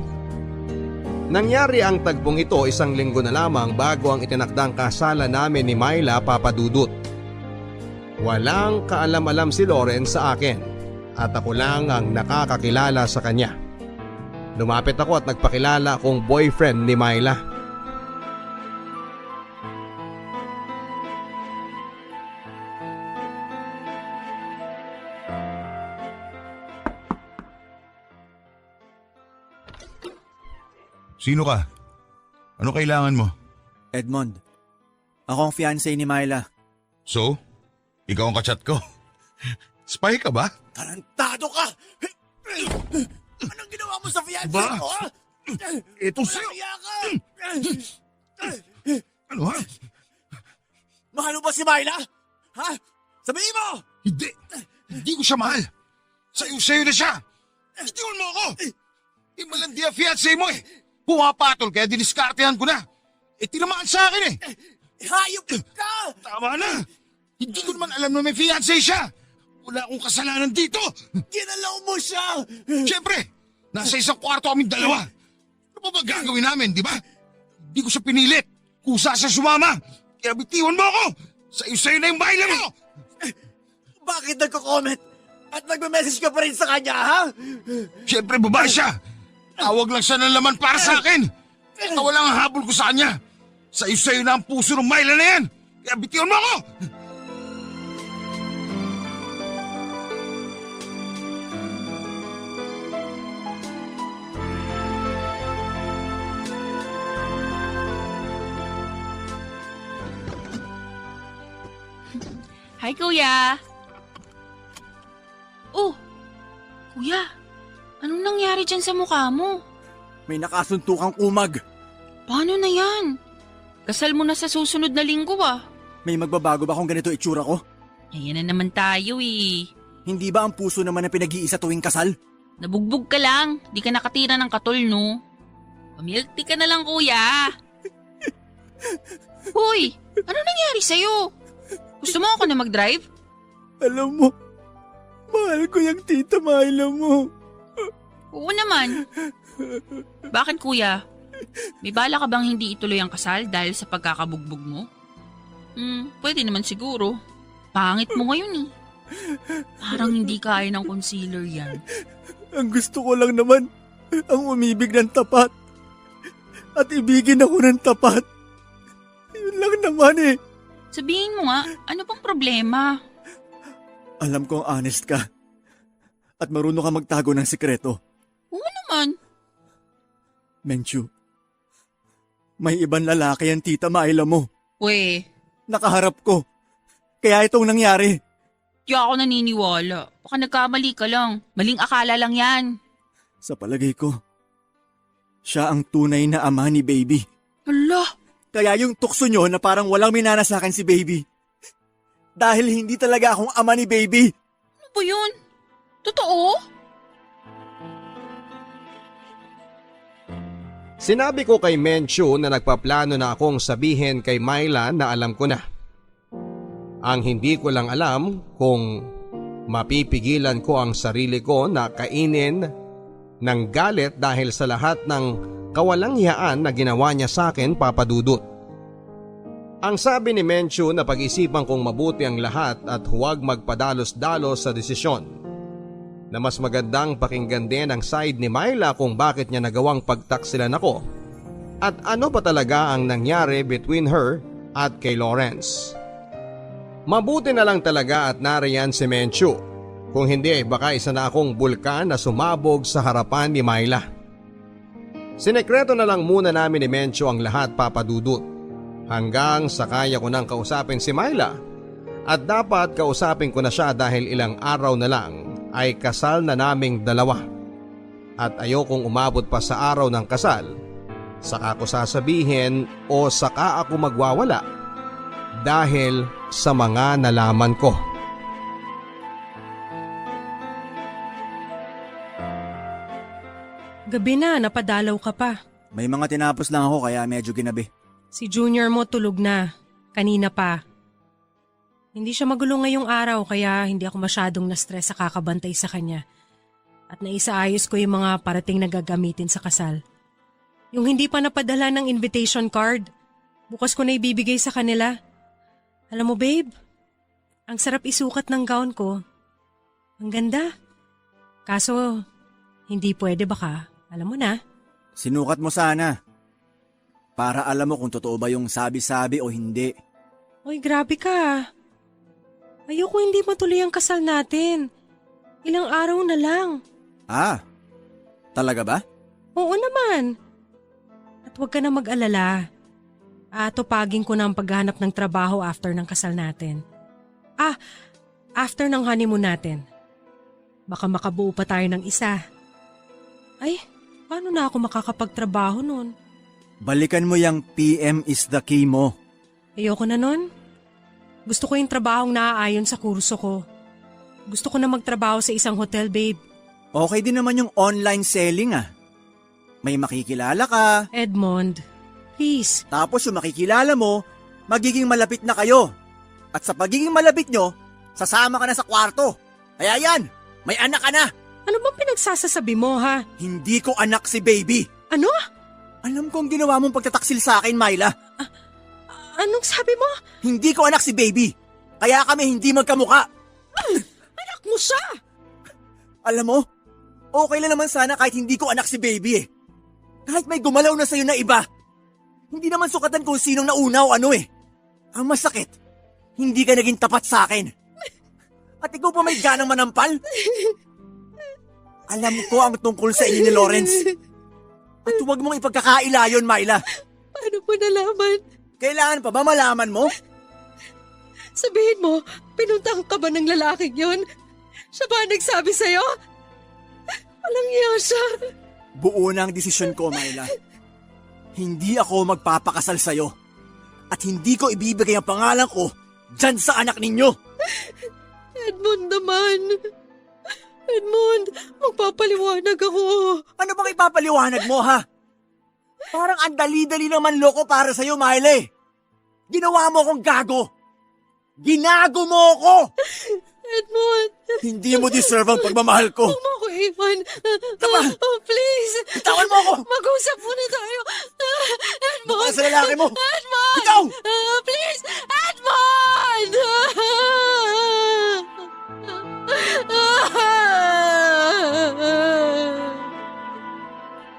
Nangyari ang tagpong ito 1 linggo na lamang bago ang itinakdang kasalan namin ni Myla, Papa Dudut. Walang kaalam-alam si Lawrence sa akin at ako lang ang nakakakilala sa kanya. Lumapit ako at nagpakilala akong boyfriend ni Myla. Sino ka? Ano kailangan mo? Edmond, ako ang fiancé ni Myla. So? Ikaw ang kachat ko? Spy ka ba? Tarantado ka! Anong ginawa mo sa fiancé Ba? ko, ha? Ito sa'yo! Kaya ka! Ano ha? Mahal mo ba si Myla? Ha? Sabihin mo! Hindi! Hindi ko siya mahal! Sa'yo na siya! Itiwan mo ako! Malandi ang fiancé mo eh! Pumapatol kaya diniskartehan ko na! Tinamaan sa akin eh! Hayop ka! Tama na! Hindi ko naman alam na may fiancé siya! Wala akong kasalanan dito! Ginalaw mo siya! Siyempre! Nasa isang kwarto kaming dalawa! Ano pa ba gagawin namin, di ba? Hindi ko siya pinilit! Kusa siya sumama! Kaya bitiwan mo ako! Sa'yo na yung baila mo! Bakit nagko-comment? At nagme-message ka pa rin sa kanya, ha? Siyempre babae siya! Tawag lang siya ng laman para sa akin! Tawa lang ang habol ko sa kanya! Sa'yo na ang puso ng Myla na yan! Kaya bitiwan mo ako! Hi, Kuya. Oh, Kuya, anong nangyari dyan sa mukha mo? May nakasuntukang kumag. Paano na yan? Kasal mo na sa susunod na linggo ah. May magbabago ba kung ganito itsura ko? Ayan na naman tayo eh. Hindi ba ang puso naman ang pinag-iisa tuwing kasal? Nabugbog ka lang, di ka nakatira ng katol no? Pamilk tea ka na lang, Kuya. Hoy, ano nangyari sa'yo? Gusto mo ako na mag-drive? Alam mo, Mahal ko yung tita Myla mo. Oo naman. Bakit kuya? May bala ka bang hindi ituloy ang kasal dahil sa pagkakabugbog mo? Pwede naman siguro. Pangit mo ngayon eh. Parang hindi kaya ng concealer yan. Ang gusto ko lang naman, ang umibig ng tapat. At ibigin ako ng tapat. Yun lang naman eh. Sabihin mo nga, ano pang problema? Alam kong honest ka. At marunong ka magtago ng sikreto. Oo naman. Menchu, may ibang lalaki ang tita Myla mo. We, Nakaharap ko. Kaya itong nangyari. di ako naniniwala. Baka nagkamali ka lang. Maling akala lang yan. Sa palagay ko, siya ang tunay na ama ni Baby. Hala, Kaya yung tukso nyo na parang walang minana sa akin si Baby. Dahil hindi talaga akong ama ni Baby. ano ba yun? Totoo? Sinabi ko kay Menchu na nagpaplano na akong sabihin kay Myla na alam ko na. Ang hindi ko lang alam kung mapipigilan ko ang sarili ko na kainin ng galit dahil sa lahat ng kawalang hiyaan na ginawa niya sa akin, Papa Dudut. Ang sabi ni Menchu na pag-isipan kong mabuti ang lahat at huwag magpadalos-dalos sa desisyon. Na mas magandang pakinggan din ang side ni Myla kung bakit niya nagawang pagtaksilan ako at ano pa talaga ang nangyari between her at kay Lawrence. Mabuti na lang talaga at nariyan si Menchu. Kung hindi ay baka isa na akong bulkan na sumabog sa harapan ni Myla. Sinekreto na lang muna namin ni Menchu ang lahat, Papa Dudut. Hanggang sa kaya ko nang kausapin si Myla. At dapat kausapin ko na siya dahil ilang araw na lang ay kasal na naming dalawa. At ayokong umabot pa sa araw ng kasal. Saka ko sasabihin o saka ako magwawala dahil sa mga nalaman ko. Gabi na, napadalaw ka pa. May mga tinapos lang ako kaya medyo ginabi. Si Junior mo tulog na. Kanina pa. Hindi siya magulo ngayong araw kaya hindi ako masyadong na-stress sa kakabantay sa kanya. At naisaayos ko yung mga parating na gagamitin sa kasal. Yung hindi pa napadala ng invitation card, bukas ko na ibibigay sa kanila. Alam mo babe, ang sarap isukat ng gown ko. Ang ganda. Kaso, hindi pwede baka, alam mo na. Sinukat mo sana. Para alam mo kung totoo ba yung sabi-sabi o hindi. Uy, grabe ka. Ayoko hindi matuloy ang kasal natin. Ilang araw na lang. Ah, talaga ba? Oo naman. At huwag ka na mag-alala. Tupagin ko na ang paghahanap ng trabaho after ng kasal natin. After ng honeymoon natin. Baka makabuo pa tayo ng isa. Ay, paano na ako makakapagtrabaho nun? Balikan mo yung PM is the key mo. Ayoko na nun. Gusto ko yung trabahong naaayon sa kurso ko. Gusto ko na magtrabaho sa isang hotel, babe. Okay din naman yung online selling ah. May makikilala ka. Edmond, please. Tapos yung makikilala mo, magiging malapit na kayo. At sa pagiging malapit nyo, sasama ka na sa kwarto. Kaya yan, may anak ka na. Ano bang pinagsasasabi mo, ha? Hindi ko anak si baby. Ano? Alam ko ang ginawa mong pagtataksil sa akin, Myla. Anong sabi mo? Hindi ko anak si baby. Kaya kami hindi magkamuka. Anak mo siya! Alam mo, okay lang naman sana kahit hindi ko anak si baby eh. Kahit may gumalaw na sa'yo na iba. Hindi naman sukatan kung sinong nauna o ano eh. Ang masakit, hindi ka naging tapat sa akin. At ikaw pa may ganang manampal? Alam ko ang tungkol sa inyo ni Lawrence. At huwag mong ipagkakaila yun, Myla. Paano mo nalaman? Kailangan pa ba malaman mo? Sabihin mo, pinuntahan ka ba ng lalaking yun? Siya ba nagsabi sa'yo? Walang iya siya. Buo na ang desisyon ko, Myla. Hindi ako magpapakasal sa'yo. At hindi ko ibibigay ang pangalan ko dyan sa anak ninyo. Edmond naman. Edmond, magpapaliwanag ako. Ano bang ipapaliwanag mo, ha? Parang ang dali-dali naman loko para sa'yo, Myla. Ginawa mo akong gago. Ginago mo ako! Edmond! Hindi mo deserve ang pagmamahal ko. Huwag mo ako iwan. Tama. Oh, please. Bitawan mo ako. Mag-usap muna tayo. Edmond! Baka sa lalaki mo. Edmond! Bitaw! Please! Edmond!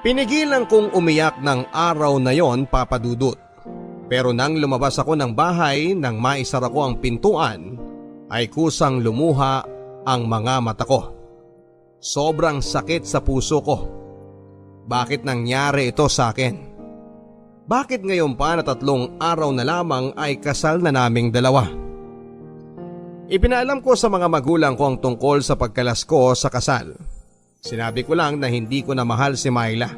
Pinigilan kong umiyak ng araw na yon, Papa Dudut. Pero nang lumabas ako ng bahay nang maisara ko ang pintuan, ay kusang lumuha ang mga mata ko. Sobrang sakit sa puso ko. Bakit nangyari ito sa akin? Bakit ngayon pa na 3 araw na lamang ay kasal na naming dalawa? Ipinaalam ko sa mga magulang ko ang tungkol sa pagkalas ko sa kasal. Sinabi ko lang na hindi ko na mahal si Myla.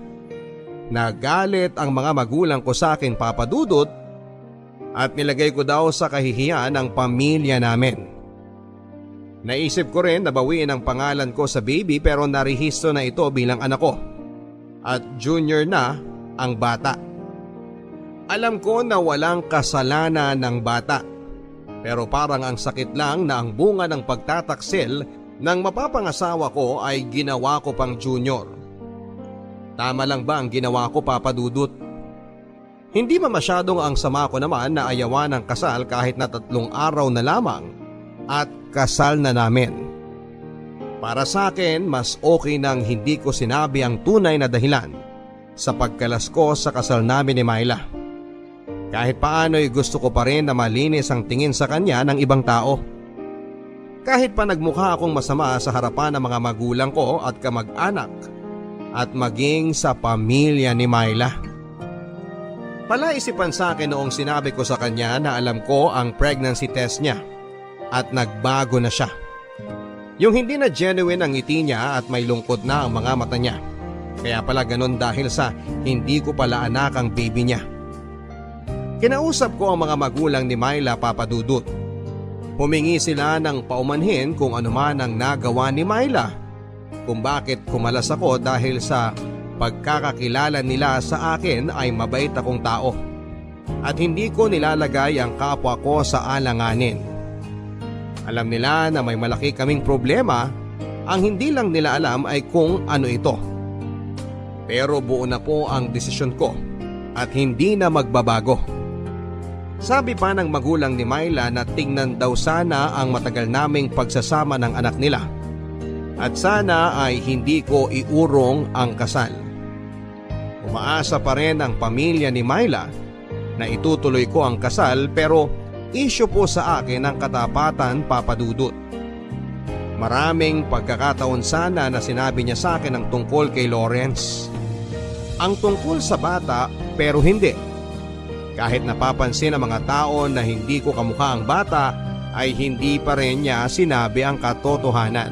Nagalit ang mga magulang ko sa akin, Papa Dudut, at nilagay ko daw sa kahihiyan ang pamilya namin. Naisip ko rin na bawiin ang pangalan ko sa baby pero narehistro na ito bilang anak ko. At junior na ang bata. Alam ko na walang kasalanan ng bata. Pero parang ang sakit lang na ang bunga ng pagtataksil ng mapapangasawa ko ay ginawa ko pang junior. Tama lang ba ang ginawa ko, Papa Dudut? Hindi ba masyadong ang sama ko naman na ayawan ng kasal kahit na 3 araw na lamang at kasal na namin? Para sa akin, mas okay nang hindi ko sinabi ang tunay na dahilan sa pagkalas ko sa kasal namin ni Myla. Kahit paano'y gusto ko pa rin na malinis ang tingin sa kanya ng ibang tao. Kahit pa nagmukha akong masama sa harapan ng mga magulang ko at kamag-anak at maging sa pamilya ni Myla. Palaisipan sa akin noong sinabi ko sa kanya na alam ko ang pregnancy test niya at nagbago na siya. Yung hindi na genuine ang ngiti niya at may lungkot na ang mga mata niya. Kaya pala ganun dahil sa hindi ko pala anak ang baby niya. Kinausap ko ang mga magulang ni Myla, Papa Dudut. Humingi sila ng paumanhin kung ano man ang nagawa ni Myla, kung bakit kumalas ako dahil sa pagkakakilala nila sa akin ay mabait akong tao at hindi ko nilalagay ang kapwa ko sa alanganin. Alam nila na may malaki kaming problema, ang hindi lang nila alam ay kung ano ito. Pero buo na po ang desisyon ko at hindi na magbabago. Sabi pa ng magulang ni Myla na tingnan daw sana ang matagal naming pagsasama ng anak nila at sana ay hindi ko iurong ang kasal. Umaasa pa rin ang pamilya ni Myla na itutuloy ko ang kasal pero issue po sa akin ang katapatan, Papa Dudut. Maraming pagkakataon sana na sinabi niya sa akin ang tungkol kay Lawrence. Ang tungkol sa bata pero hindi. Kahit napapansin ng mga tao na hindi ko kamukha ang bata ay hindi pa rin niya sinabi ang katotohanan.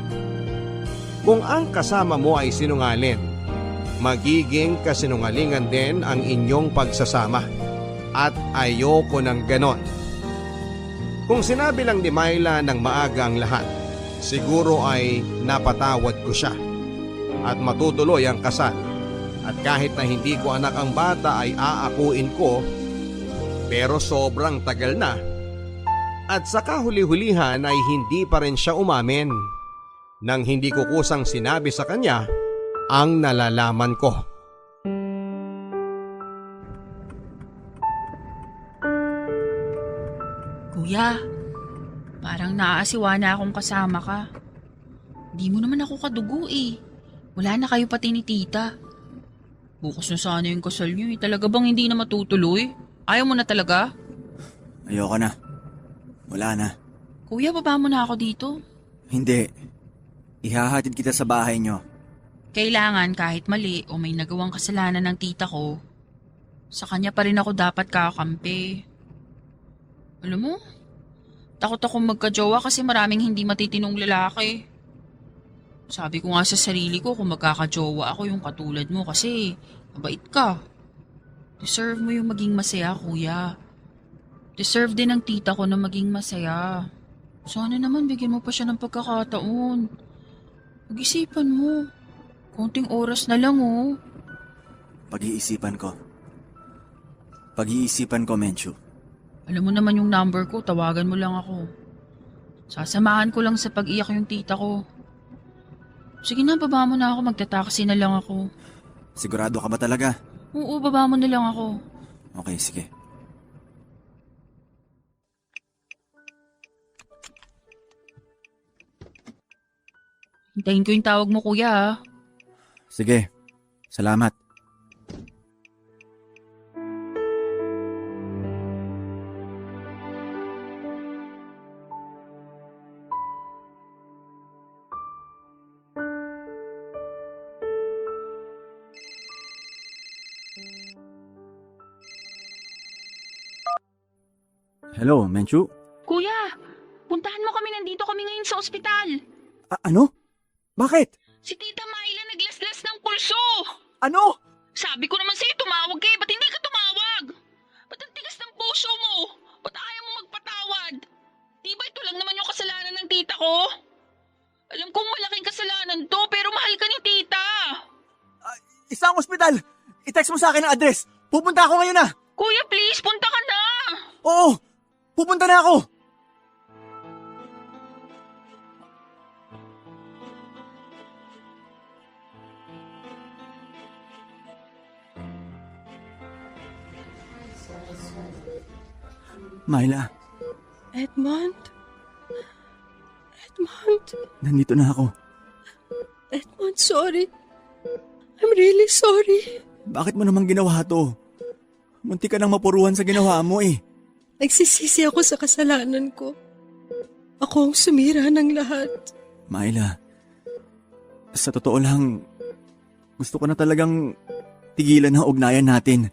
Kung ang kasama mo ay sinungaling, magiging kasinungalingan din ang inyong pagsasama at ayoko ng ganon. Kung sinabi lang ni Myla ng maaga ang lahat, siguro ay napatawad ko siya at matutuloy ang kasal. At kahit na hindi ko anak ang bata ay aakuin ko, pero sobrang tagal na. At sa kahuli-hulihan ay hindi pa rin siya umamin. Nang hindi ko kusang sinabi sa kanya ang nalalaman ko. Kuya, parang naaasiwa na akong kasama ka. Di mo naman ako kadugo eh. Wala na kayo pati ni tita. Bukas na sana yung kasal niyo eh. Talaga bang hindi na matutuloy? Ayaw mo na talaga? Ayoko na. Wala na. Kuya, baba mo na ako dito. Hindi. Ihahatid kita sa bahay nyo. Kailangan kahit mali o may nagawang kasalanan ng tita ko, sa kanya pa rin ako dapat kakampi. Alam mo, takot akong magkajowa kasi maraming hindi matitinong lalaki. Sabi ko nga sa sarili ko kung magkakajowa ako yung katulad mo kasi mabait ka. Deserve mo yung maging masaya, kuya. Deserve din ng tita ko na maging masaya. Sana naman bigyan mo pa siya ng pagkakataon. Pag-isipan mo. Konting oras na lang oh. Pag-iisipan ko. Pag-iisipan ko, Menchu. Alam mo naman yung number ko, tawagan mo lang ako. Sasamahan ko lang sa pag-iyak yung tita ko. Sige na, baba mo na ako. Magtataksi na lang ako. Sigurado ka ba talaga? Oo, baba mo na lang ako. Okay, sige. Hintayin ko yung tawag mo, kuya, ha? Sige. Salamat. Hello, Menchu? Kuya, puntahan mo kami. Nandito kami ngayon sa ospital. Ano? Bakit? Si Tita Myla naglaslas ng pulso. Ano? Sabi ko naman sa'yo, tumawag ka eh. Ba't hindi ka tumawag? Ba't ang tigas ng puso mo? Ba't ayaw mo magpatawad? Di ba ito lang naman yung kasalanan ng tita ko? Alam kong malaking kasalanan to, pero mahal ka ni tita. Isang ospital! I-text mo sa akin ang address. Pupunta ako ngayon na. Kuya, please, punta ka na. Oo! Pupunta na ako! Myla, Edmond? Edmond? nandito na ako. Edmond, sorry. I'm really sorry. Bakit mo naman ginawa to? Munti ka nang mapuruhan sa ginawa mo eh. Nagsisisi ako sa kasalanan ko. Ako ang sumira ng lahat. Myla, sa totoo lang, gusto ko na talagang tigilan ang ugnayan natin.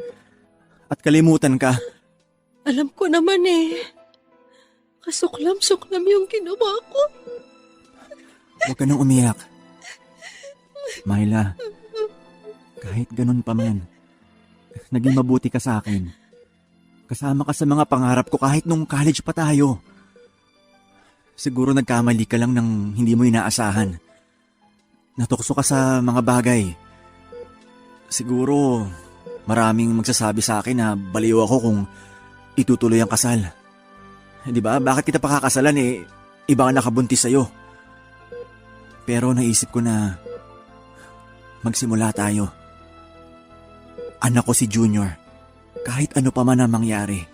At kalimutan ka. Alam ko naman eh. Kasuklam-suklam yung ginawa ko. Huwag ka nang umiyak. Myla, kahit ganun pa man, naging mabuti ka sa akin. Kasama ka sa mga pangarap ko kahit nung college pa tayo. Siguro nagkamali ka lang ng hindi mo inaasahan. Natukso ka sa mga bagay. Siguro maraming magsasabi sa akin na baliw ako kung itutuloy ang kasal. Di ba? Bakit kita pakakasalan eh? Iba ang nakabuntis sa'yo. Pero naisip ko na magsimula tayo. Anak ko si Junior. Kahit ano pa man ang mangyari.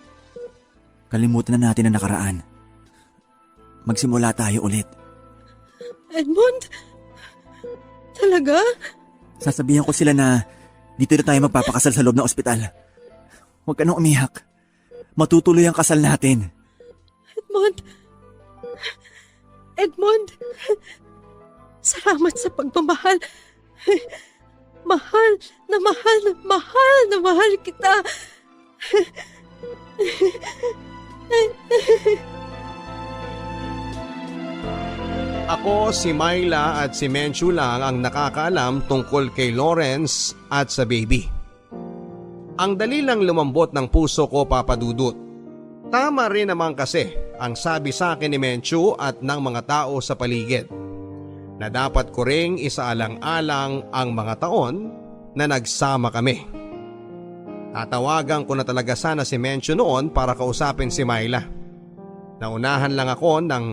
Kalimutan na natin ang nakaraan. Magsimula tayo ulit. Edmond? Talaga? Sasabihan ko sila na dito na tayo magpapakasal sa loob ng ospital. Huwag ka nang umiyak. Matutuloy ang kasal natin. Edmond? Edmond? Salamat sa pagmamahal. Mahal na mahal na mahal na mahal kita. Ako, si Myla at si Menchu lang ang nakakaalam tungkol kay Lawrence at sa baby. Ang dali lang lumambot ng puso ko, Papa Dudut. Tama rin naman kasi ang sabi sa akin ni Menchu at ng mga tao sa paligid na dapat ko ring isaalang-alang ang mga taon na nagsama kami. Tatawagan ko na talaga sana si Menchu noon para kausapin si Myla. Naunahan lang ako ng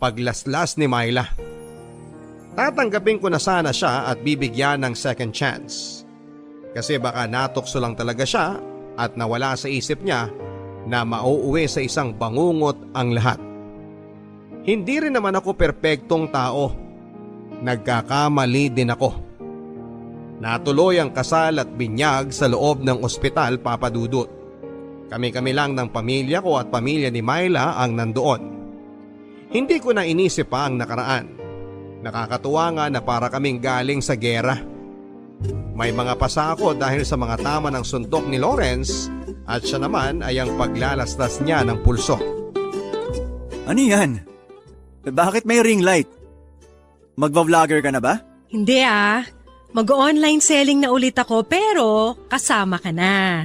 paglaslas ni Myla. Tatanggapin ko na sana siya at bibigyan ng second chance. Kasi baka natukso lang talaga siya at nawala sa isip niya na mauuwi sa isang bangungot ang lahat. Hindi rin naman ako perpektong tao. Nagkakamali din ako. Natuloy ang kasal at binyag sa loob ng ospital, Papa Dudut. Kami-kami lang ng pamilya ko at pamilya ni Myla ang nandoon. Hindi ko na inisip pa ang nakaraan. Nakakatuwa nga na para kaming galing sa gera. May mga pasa ako dahil sa mga tama ng suntok ni Lawrence at siya naman ay ang paglalastas niya ng pulso. Ano yan? Bakit may ring light? Magva-vlogger ka na ba? Hindi Mag-online selling na ulit ako pero kasama ka na.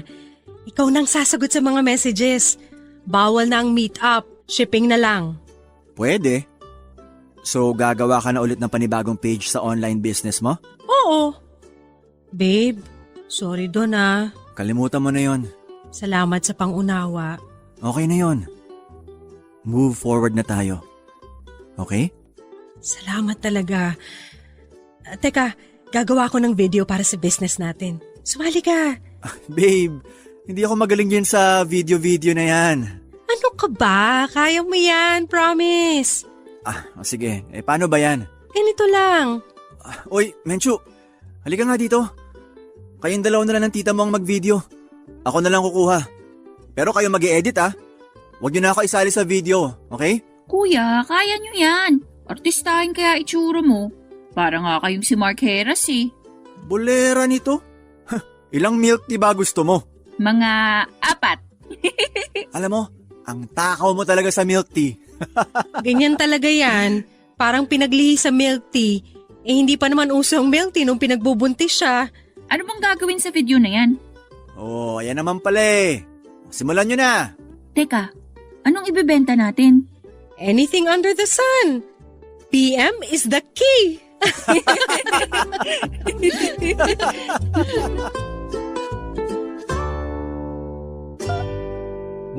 Ikaw nang sasagot sa mga messages. Bawal na ang meet-up. Shipping na lang. Pwede. So gagawa ka na ulit ng panibagong page sa online business mo? Oo. Babe, sorry doon Kalimutan mo na yon. Salamat sa pangunawa. Okay na yon. Move forward na tayo. Okay? Salamat talaga. Teka, gagawa ko ng video para sa business natin. Sumali ka. Babe, hindi ako magaling yan sa video-video na yan. Ano ka ba? Kaya mo yan, promise. Sige. Paano ba yan? Ganito lang. Oy, Menchu, halika nga dito. Kayong dalawa na lang ng tita mo ang mag-video. Ako na lang kukuha. Pero kayo mag-i-edit Huwag niyo na ako isali sa video, okay? Kuya, kaya nyo yan. Artistahin kaya itsura mo. Para nga kayong si Mark Heras eh. Bolera nito? Ilang milk tea ba gusto mo? Mga 4. Alam mo, ang takaw mo talaga sa milk tea. Ganyan talaga yan. Parang pinaglihi sa milk tea. Hindi pa naman uso ang milk tea nung pinagbubuntis siya. Ano bang gagawin sa video na yan? Ayan naman pala eh. Simulan nyo na. Teka, anong ibebenta natin? Anything under the sun. PM is the key.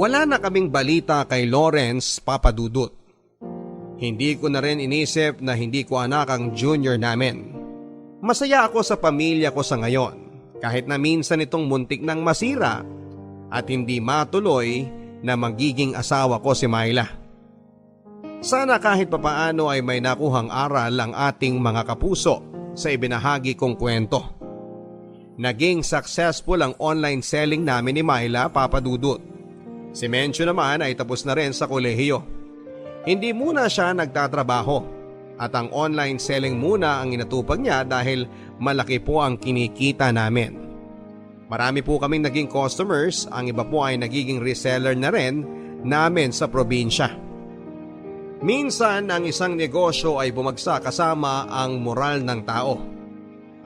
Wala na kaming balita kay Lawrence Papadudut. Hindi ko na rin inisip na hindi ko anak ang junior namin. Masaya ako sa pamilya ko sa ngayon kahit na minsan itong muntik nang masira at hindi matuloy na magiging asawa ko si Myla. Sana kahit papaano ay may nakuhang aral ang ating mga kapuso sa ibinahagi kong kwento. Naging successful ang online selling namin ni Myla, Papadudut. Si Menchu naman ay tapos na rin sa kolehiyo. Hindi muna siya nagtatrabaho at ang online selling muna ang inatupag niya dahil malaki po ang kinikita namin. Marami po kaming naging customers, ang iba po ay nagiging reseller na rin namin sa probinsya. Minsan ang isang negosyo ay bumagsak kasama ang moral ng tao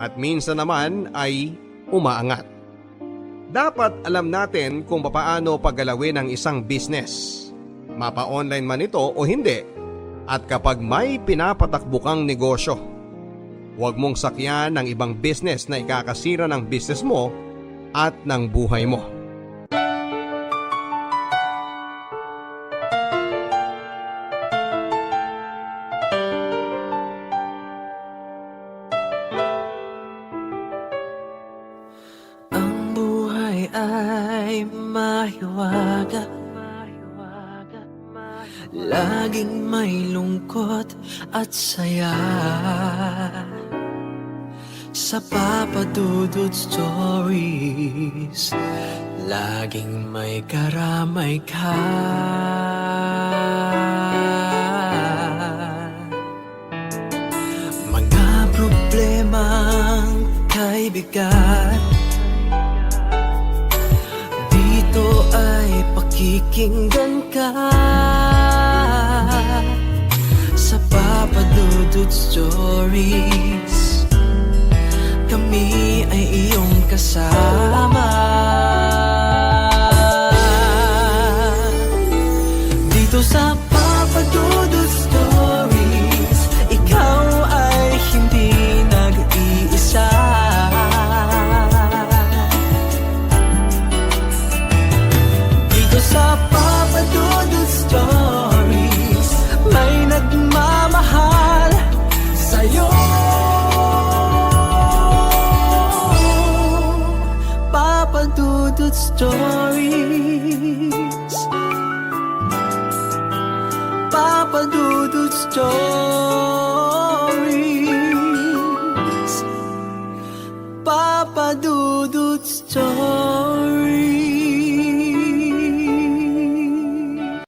at minsan naman ay umaangat. Dapat alam natin kung papaano paggalawin ang isang business, mapa-online man ito o hindi, at kapag may pinapatakbo kang negosyo, huwag mong sakyan ng ibang business na ikakasira ng business mo at ng buhay mo. Laging may lungkot at saya sa Papadudut Stories. Laging may karamay ka. Mga problemang kaibigan dito ay pakikinggan ka. Sa Papadudut Stories, kami ay iyong kasama. Dito sa Papadudut Stories, ikaw ay hindi nag-iisa. Dito sa Papadudut Stories, may nagmamahal sa'yo. Papadudut Stories, Papadudut Stories.